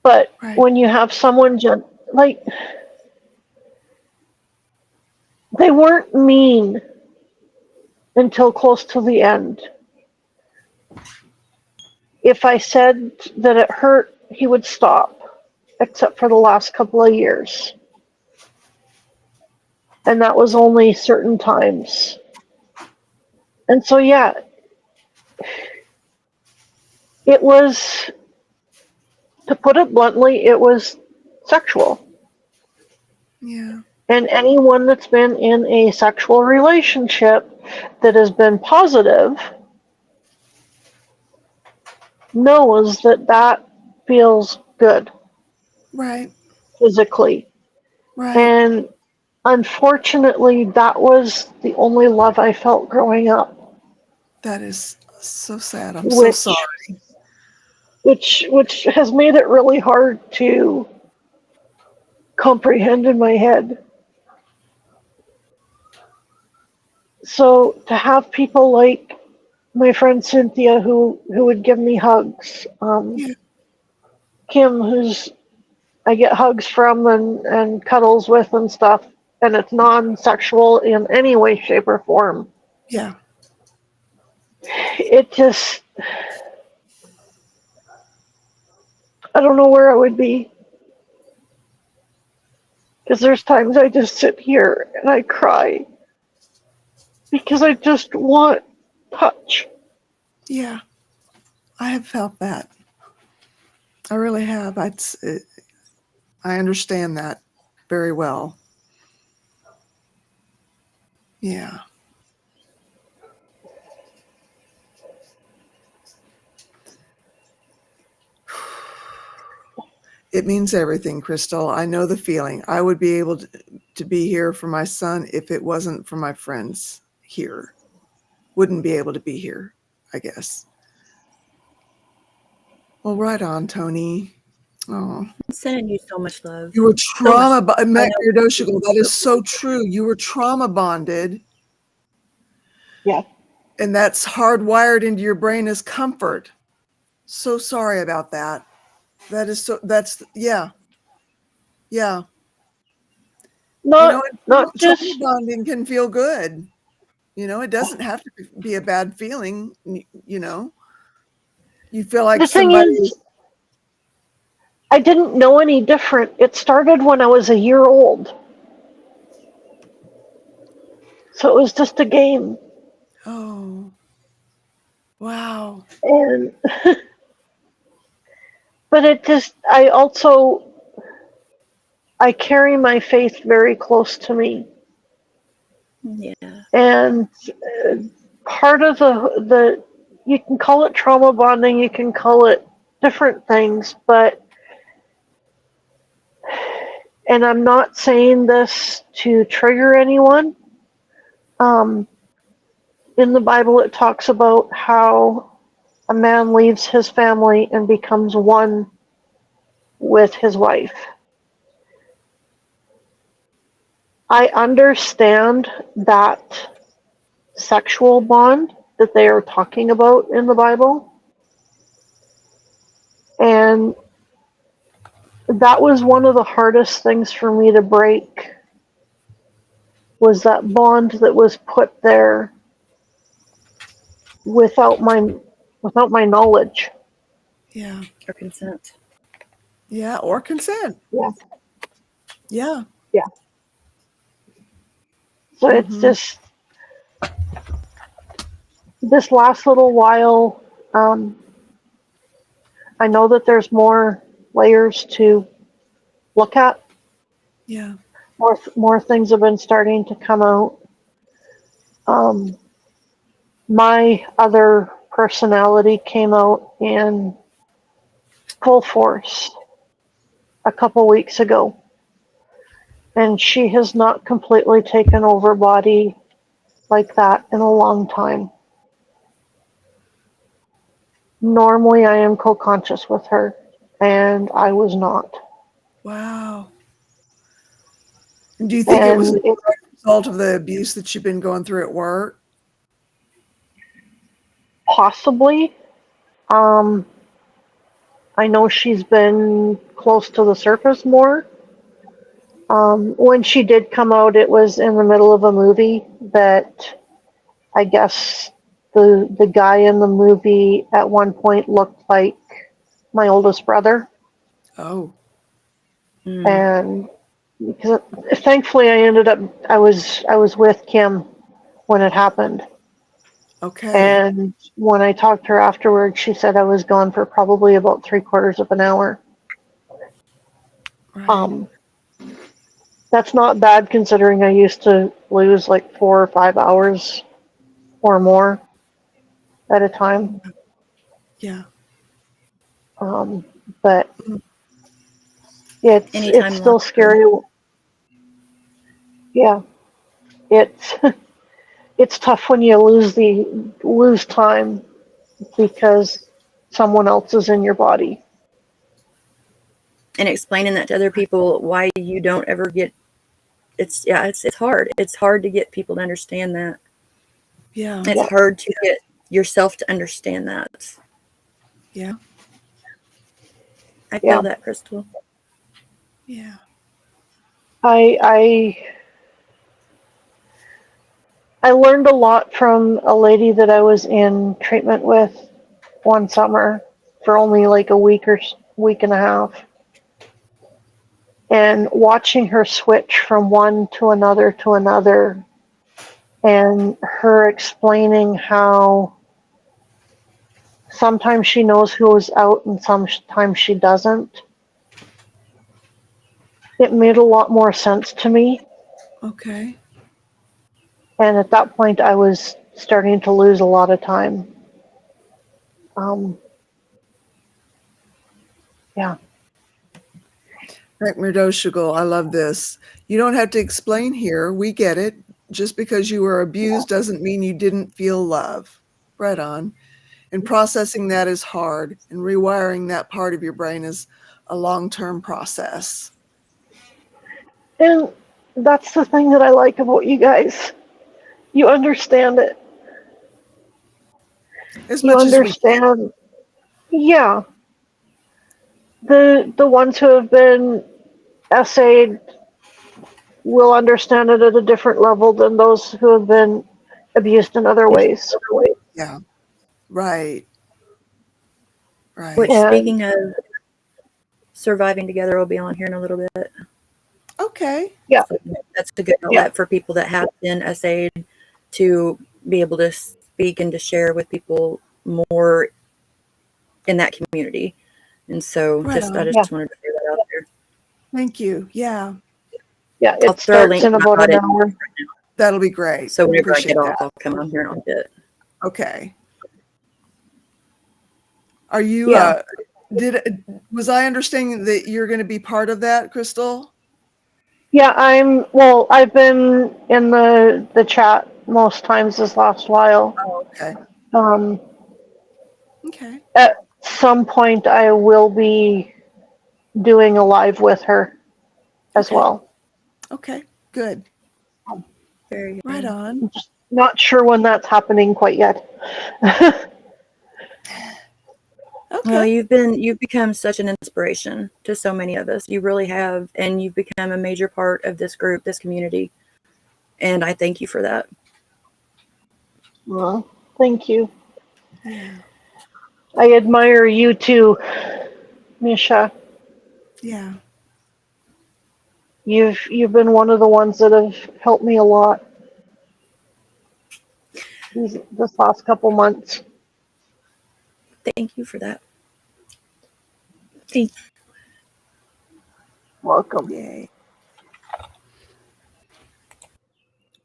[SPEAKER 5] But
[SPEAKER 1] Right.
[SPEAKER 5] when you have someone like, they weren't mean until close to the end. If I said that it hurt, he would stop, except for the last couple of years. And that was only certain times. And so, yeah, it was, to put it bluntly, it was sexual.
[SPEAKER 1] Yeah.
[SPEAKER 5] And anyone that's been in a sexual relationship that has been positive knows that that feels good
[SPEAKER 1] Right.
[SPEAKER 5] physically.
[SPEAKER 1] Right.
[SPEAKER 5] And unfortunately, that was the only love I felt growing up.
[SPEAKER 1] That is so sad. I'm so sorry.
[SPEAKER 5] Which has made it really hard to comprehend in my head. So to have people like my friend Cynthia who would give me hugs,
[SPEAKER 1] Yeah.
[SPEAKER 5] Kim, who's I get hugs from and cuddles with and stuff, and it's non-sexual in any way, shape, or form.
[SPEAKER 1] Yeah.
[SPEAKER 5] It just, I don't know where I would be. Because there's times I just sit here and I cry. Because I just want touch.
[SPEAKER 1] Yeah. I have felt that. I really have. I understand that very well. Yeah. It means everything, Crystal. I know the feeling. I would be able to be here for my son if it wasn't for my friends here. Wouldn't be able to be here, I guess. Well, right on, Tony. Oh,
[SPEAKER 7] I'm sending you so much love.
[SPEAKER 1] you were trauma.
[SPEAKER 7] I
[SPEAKER 1] Matt
[SPEAKER 7] know.
[SPEAKER 1] Murdochable, that is so true. You were trauma bonded.
[SPEAKER 5] Yeah.
[SPEAKER 1] And that's hardwired into your brain as comfort. So sorry about that. Yeah. Yeah.
[SPEAKER 5] Not
[SPEAKER 1] Trauma
[SPEAKER 5] just,
[SPEAKER 1] bonding can feel good. It doesn't have to be a bad feeling. You feel like
[SPEAKER 5] the thing
[SPEAKER 1] somebody.
[SPEAKER 5] is, I didn't know any different. It started when I was a year old. So it was just a game.
[SPEAKER 1] Oh. Wow.
[SPEAKER 5] And, but I carry my faith very close to me.
[SPEAKER 7] Yeah.
[SPEAKER 5] And part of the you can call it trauma bonding, you can call it different things, but, and I'm not saying this to trigger anyone. In the Bible, it talks about how a man leaves his family and becomes one with his wife. I understand that sexual bond that they are talking about in the Bible. And that was one of the hardest things for me to break, was that bond that was put there without my knowledge.
[SPEAKER 1] Yeah.
[SPEAKER 7] Or consent.
[SPEAKER 1] Yeah. Or consent.
[SPEAKER 5] Yeah.
[SPEAKER 1] Yeah.
[SPEAKER 5] Yeah. So it's just this last little while, I know that there's more layers to look at.
[SPEAKER 1] Yeah.
[SPEAKER 5] More things have been starting to come out. My other personality came out in full force a couple weeks ago, and she has not completely taken over body like that in a long time. Normally, I am co-conscious with her, and I was not.
[SPEAKER 1] Wow. And do you think it was a result of the abuse that you've been going through at work?
[SPEAKER 5] Possibly. I know she's been close to the surface more. When she did come out, it was in the middle of a movie that I guess the guy in the movie at one point looked like my oldest brother.
[SPEAKER 1] Oh.
[SPEAKER 5] And because thankfully I was with Kim when it happened.
[SPEAKER 1] Okay.
[SPEAKER 5] And when I talked to her afterwards, she said I was gone for probably about 3/4 of an hour.
[SPEAKER 1] Right.
[SPEAKER 5] That's not bad considering I used to lose like 4 or 5 hours or more at a time.
[SPEAKER 1] Yeah.
[SPEAKER 5] But it's
[SPEAKER 7] Anytime
[SPEAKER 5] still
[SPEAKER 7] longer.
[SPEAKER 5] scary. Yeah, it's it's tough when you lose time because someone else is in your body.
[SPEAKER 7] And explaining that to other people, why you don't ever get, it's hard. It's hard to get people to understand that.
[SPEAKER 1] Yeah.
[SPEAKER 7] It's hard to get yourself to understand that.
[SPEAKER 1] Yeah.
[SPEAKER 7] I feel that, Crystal.
[SPEAKER 1] Yeah.
[SPEAKER 5] I learned a lot from a lady that I was in treatment with one summer for only like a week and a half. And watching her switch from one to another, and her explaining how sometimes she knows who's out and sometimes she doesn't. It made a lot more sense to me.
[SPEAKER 1] Okay.
[SPEAKER 5] And at that point, I was starting to lose a lot of time. Yeah.
[SPEAKER 1] Frank Mirdoshigel, I love this. You don't have to explain here. We get it. Just because you were abused doesn't mean you didn't feel love. Right on. And processing that is hard, and rewiring that part of your brain is a long-term process.
[SPEAKER 5] And that's the thing that I like about you guys. You understand it.
[SPEAKER 1] As
[SPEAKER 5] You
[SPEAKER 1] much as we
[SPEAKER 5] understand. Yeah. The ones who have been essayed will understand it at a different level than those who have been abused in other ways.
[SPEAKER 1] Yeah. Right. Right.
[SPEAKER 7] Which,
[SPEAKER 5] And
[SPEAKER 7] speaking of surviving together, will be on here in a little bit.
[SPEAKER 1] Okay.
[SPEAKER 5] yeah,
[SPEAKER 7] So that's a good outlet for people that have been essayed to be able to speak and to share with people more in that community. And so
[SPEAKER 1] Right
[SPEAKER 7] I
[SPEAKER 1] on.
[SPEAKER 7] just wanted to throw that out there.
[SPEAKER 1] Thank you. Yeah.
[SPEAKER 5] yeah,
[SPEAKER 7] I'll
[SPEAKER 5] it
[SPEAKER 7] throw a
[SPEAKER 5] starts
[SPEAKER 7] link
[SPEAKER 5] in
[SPEAKER 7] to my
[SPEAKER 5] about an
[SPEAKER 7] audit
[SPEAKER 5] hour.
[SPEAKER 1] That'll be great.
[SPEAKER 7] so whenever I
[SPEAKER 1] Appreciate
[SPEAKER 7] get off,
[SPEAKER 1] that.
[SPEAKER 7] I'll come on here and I'll get it.
[SPEAKER 1] Okay. Are you,
[SPEAKER 5] Yeah.
[SPEAKER 1] was I understanding that you're going to be part of that, Crystal?
[SPEAKER 5] Yeah, I've been in the chat most times this last while.
[SPEAKER 1] Oh, okay.
[SPEAKER 5] Um,
[SPEAKER 1] Okay.
[SPEAKER 5] at some point, I will be doing a live with her as
[SPEAKER 1] Okay.
[SPEAKER 5] well.
[SPEAKER 1] Okay. Good.
[SPEAKER 7] Very
[SPEAKER 1] Right
[SPEAKER 7] good.
[SPEAKER 1] on.
[SPEAKER 5] I'm just not sure when that's happening quite yet.
[SPEAKER 7] Well,
[SPEAKER 1] Okay.
[SPEAKER 7] you've become such an inspiration to so many of us. You really have, and you've become a major part of this group, this community, and I thank you for that.
[SPEAKER 5] Well, thank you.
[SPEAKER 1] Yeah.
[SPEAKER 5] I admire you too, Misha.
[SPEAKER 1] Yeah.
[SPEAKER 5] You've been one of the ones that have helped me a lot this last couple months.
[SPEAKER 7] Thank you for that. Thank
[SPEAKER 5] Welcome.
[SPEAKER 1] Yay.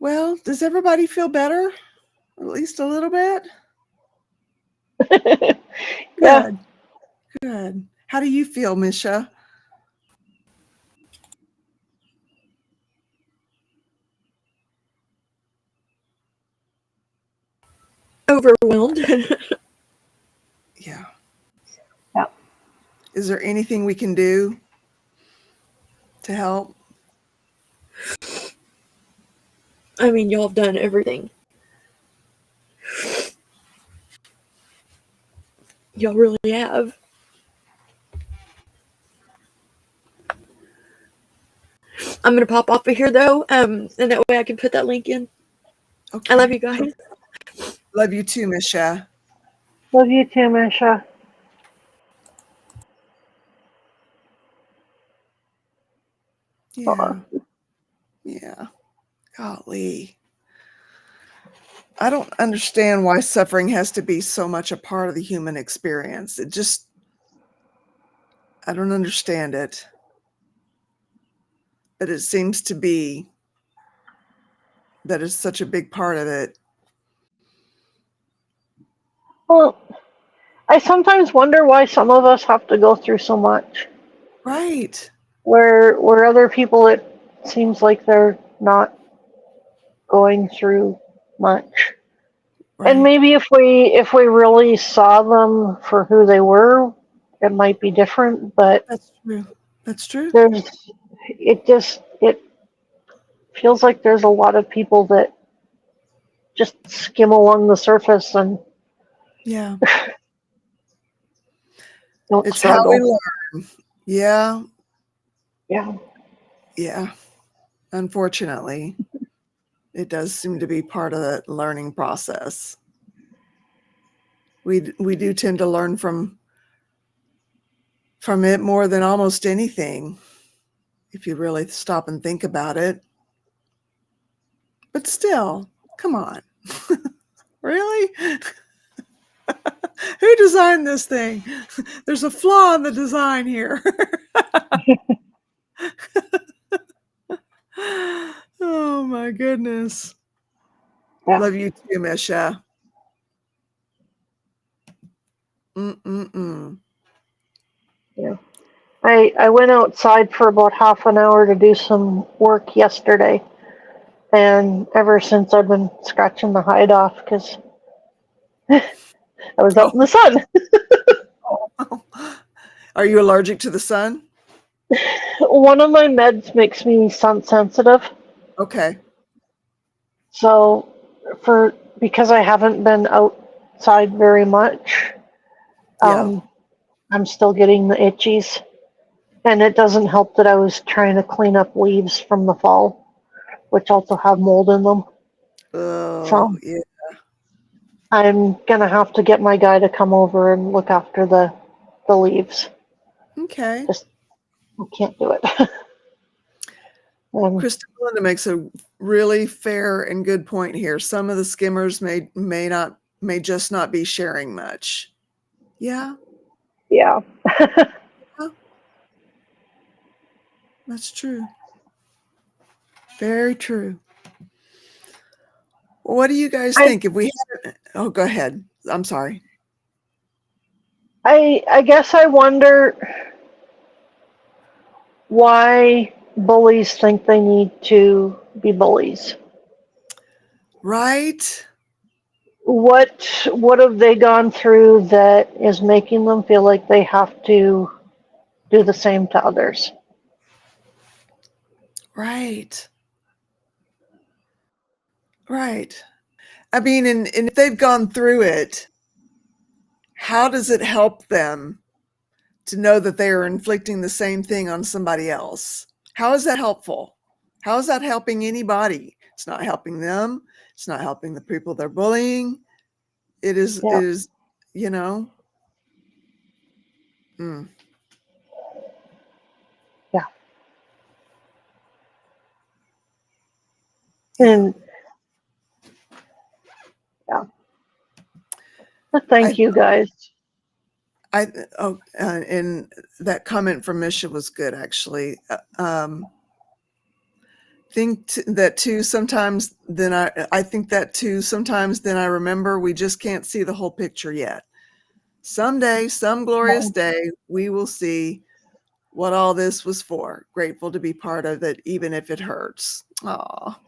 [SPEAKER 1] Well, does everybody feel better? At least a little bit?
[SPEAKER 5] Yeah.
[SPEAKER 1] Good. Good. How do you feel, Misha?
[SPEAKER 7] overwhelmed.
[SPEAKER 1] Yeah.
[SPEAKER 5] Yeah.
[SPEAKER 1] Is there anything we can do to help?
[SPEAKER 7] I mean, y'all have done everything. Y'all really have. I'm gonna pop off of here though, and that way I can put that link in.
[SPEAKER 1] Okay.
[SPEAKER 7] I love you guys.
[SPEAKER 1] Love you too, Misha.
[SPEAKER 5] Love you too, Misha.
[SPEAKER 1] Yeah. Yeah. Golly. I don't understand why suffering has to be so much a part of the human experience. I don't understand it. But it seems to be that it's such a big part of it.
[SPEAKER 5] Well, I sometimes wonder why some of us have to go through so much.
[SPEAKER 1] Right.
[SPEAKER 5] Where other people, it seems like they're not going through much. And
[SPEAKER 1] Right.
[SPEAKER 5] maybe if we really saw them for who they were, it might be different. But
[SPEAKER 1] That's true. That's true.
[SPEAKER 5] it feels like there's a lot of people that just skim along the surface and
[SPEAKER 1] Yeah.
[SPEAKER 5] don't
[SPEAKER 1] It's how we
[SPEAKER 5] struggle.
[SPEAKER 1] learn. Yeah.
[SPEAKER 5] Yeah.
[SPEAKER 1] Yeah. Unfortunately, it does seem to be part of the learning process. We do tend to learn from it more than almost anything, if you really stop and think about it. But still, come on. Really? Who designed this thing? There's a flaw in the design here. Oh my goodness.
[SPEAKER 5] Yeah.
[SPEAKER 1] Love you too, Misha. Mm-mm-mm.
[SPEAKER 5] Yeah. I went outside for about half an hour to do some work yesterday, and ever since I've been scratching the hide off because I was out in the sun.
[SPEAKER 1] Oh. Are you allergic to the sun?
[SPEAKER 5] One of my meds makes me sun sensitive,
[SPEAKER 1] Okay.
[SPEAKER 5] so because I haven't been outside very much,
[SPEAKER 1] Yeah.
[SPEAKER 5] I'm still getting the itchies, and it doesn't help that I was trying to clean up leaves from the fall, which also have mold in them.
[SPEAKER 1] Oh,
[SPEAKER 5] So
[SPEAKER 1] yeah.
[SPEAKER 5] I'm gonna have to get my guy to come over and look after the leaves.
[SPEAKER 1] Okay.
[SPEAKER 5] Just I can't do it.
[SPEAKER 1] Krista Melinda makes a really fair and good point here. Some of the skimmers may just not be sharing much. Yeah,
[SPEAKER 5] Yeah.
[SPEAKER 1] that's true. Very true. What do you guys
[SPEAKER 5] I
[SPEAKER 1] think? If we had, oh, go ahead. I'm sorry.
[SPEAKER 5] I guess I wonder why bullies think they need to be bullies.
[SPEAKER 1] Right?
[SPEAKER 5] What have they gone through that is making them feel like they have to do the same to others?
[SPEAKER 1] Right. Right. I mean, and if they've gone through it, how does it help them to know that they are inflicting the same thing on somebody else? How is that helpful? How is that helping anybody? It's not helping them. It's not helping the people they're bullying. It is,
[SPEAKER 5] Yeah.
[SPEAKER 1] you know. Mm.
[SPEAKER 5] Yeah. And yeah. But thank you guys.
[SPEAKER 1] And that comment from Misha was good, actually. That too. Sometimes then I think that too. Sometimes then I remember we just can't see the whole picture yet. Someday, some glorious day, we will see what all this was for. Grateful to be part of it, even if it hurts. Aw.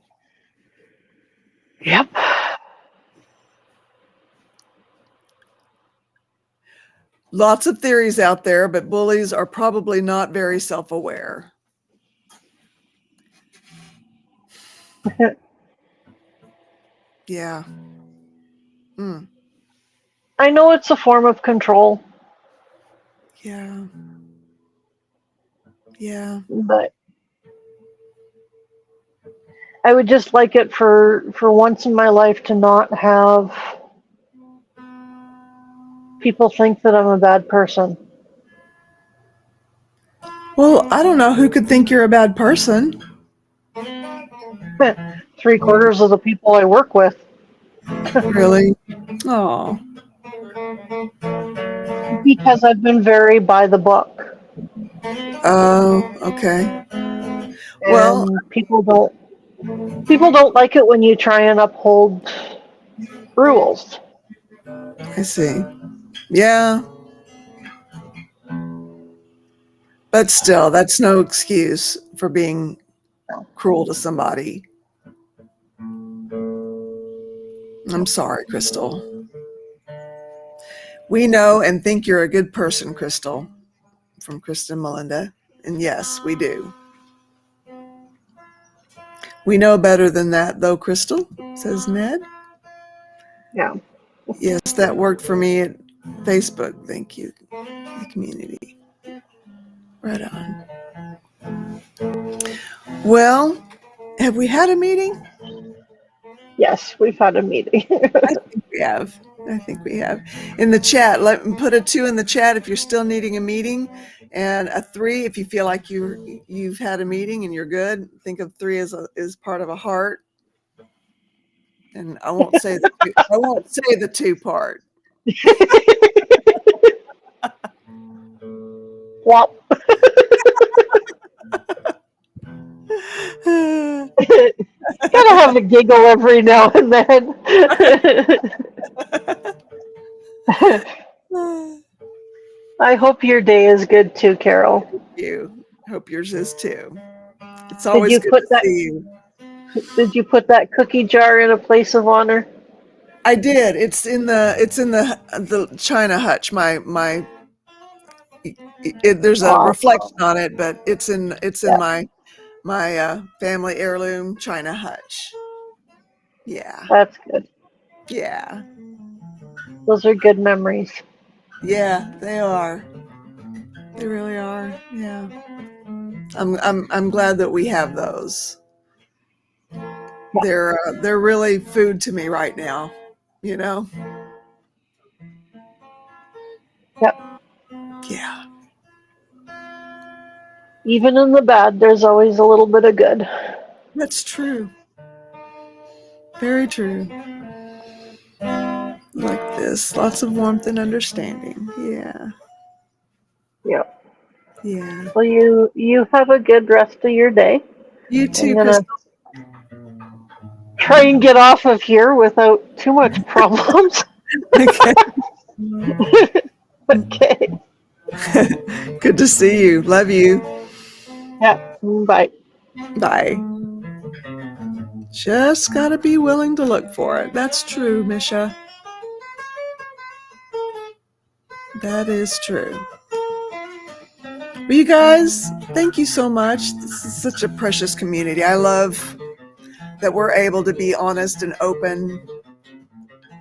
[SPEAKER 5] Yep.
[SPEAKER 1] Lots of theories out there, but bullies are probably not very self-aware. Yeah. Mm.
[SPEAKER 5] I know it's a form of control,
[SPEAKER 1] Yeah. Yeah.
[SPEAKER 5] but I would just like it for once in my life to not have people think that I'm a bad person.
[SPEAKER 1] Well, I don't know who could think you're a bad person.
[SPEAKER 5] 3/4 of the people I work with.
[SPEAKER 1] Really? Oh.
[SPEAKER 5] Because I've been very by the book.
[SPEAKER 1] Oh, okay. Well,
[SPEAKER 5] And people don't like it when you try and uphold rules.
[SPEAKER 1] I see. Yeah. But still, that's no excuse for being cruel to somebody. I'm sorry, Crystal. We know and think you're a good person, Crystal, from Kristen Melinda. And yes, we do. We know better than that, though, Crystal, says Ned.
[SPEAKER 5] Yeah.
[SPEAKER 1] Yes, that worked for me at Facebook. Thank you, the community. Right on. Well, have we had a meeting?
[SPEAKER 5] Yes, we've had a meeting.
[SPEAKER 1] I think we have. I think we have. In the chat, put a 2 in the chat if you're still needing a meeting, and a 3 if you feel like you've had a meeting and you're good. Think of 3 as part of a heart. And I won't say the 2 part.
[SPEAKER 5] Well, gotta have a giggle every now and then. I hope your day is good too, Carol.
[SPEAKER 1] Thank you. Hope yours is too. It's
[SPEAKER 5] Did
[SPEAKER 1] always
[SPEAKER 5] you
[SPEAKER 1] good
[SPEAKER 5] put
[SPEAKER 1] to
[SPEAKER 5] that?
[SPEAKER 1] see you.
[SPEAKER 5] Did you put that cookie jar in a place of honor?
[SPEAKER 1] I did. It's in the China hutch. There's a
[SPEAKER 5] Awesome.
[SPEAKER 1] reflection on it, but it's in my family heirloom China hutch. Yeah.
[SPEAKER 5] That's good.
[SPEAKER 1] Yeah.
[SPEAKER 5] Those are good memories.
[SPEAKER 1] Yeah, they are. They really are. Yeah. I'm glad that we have those. They're really food to me right now, you know?
[SPEAKER 5] Yep.
[SPEAKER 1] Yeah.
[SPEAKER 5] Even in the bad, there's always a little bit of good.
[SPEAKER 1] That's true. Very true. Like this. Lots of warmth and understanding. Yeah.
[SPEAKER 5] Yep.
[SPEAKER 1] Yeah.
[SPEAKER 5] Well, you have a good rest of your day.
[SPEAKER 1] You too,
[SPEAKER 5] I'm gonna
[SPEAKER 1] Crystal.
[SPEAKER 5] try and get off of here without too much problems.
[SPEAKER 1] Okay.
[SPEAKER 5] Okay.
[SPEAKER 1] Good to see you. Love you.
[SPEAKER 5] Yeah. Bye.
[SPEAKER 1] Bye. Just got to be willing to look for it. That's true, Misha. That is true. Well, you guys, thank you so much. This is such a precious community. I love that we're able to be honest and open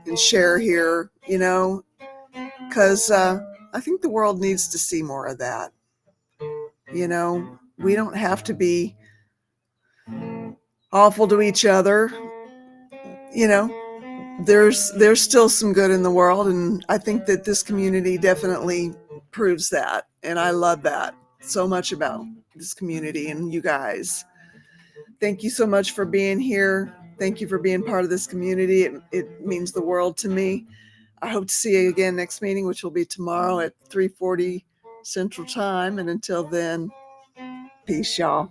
[SPEAKER 1] and share here, you know, because I think the world needs to see more of that. You know, we don't have to be awful to each other. You know, there's still some good in the world, and I think that this community definitely proves that. And I love that so much about this community and you guys. Thank you so much for being here. Thank you for being part of this community. It means the world to me. I hope to see you again next meeting, which will be tomorrow at 3:40 Central Time. And until then, peace, y'all.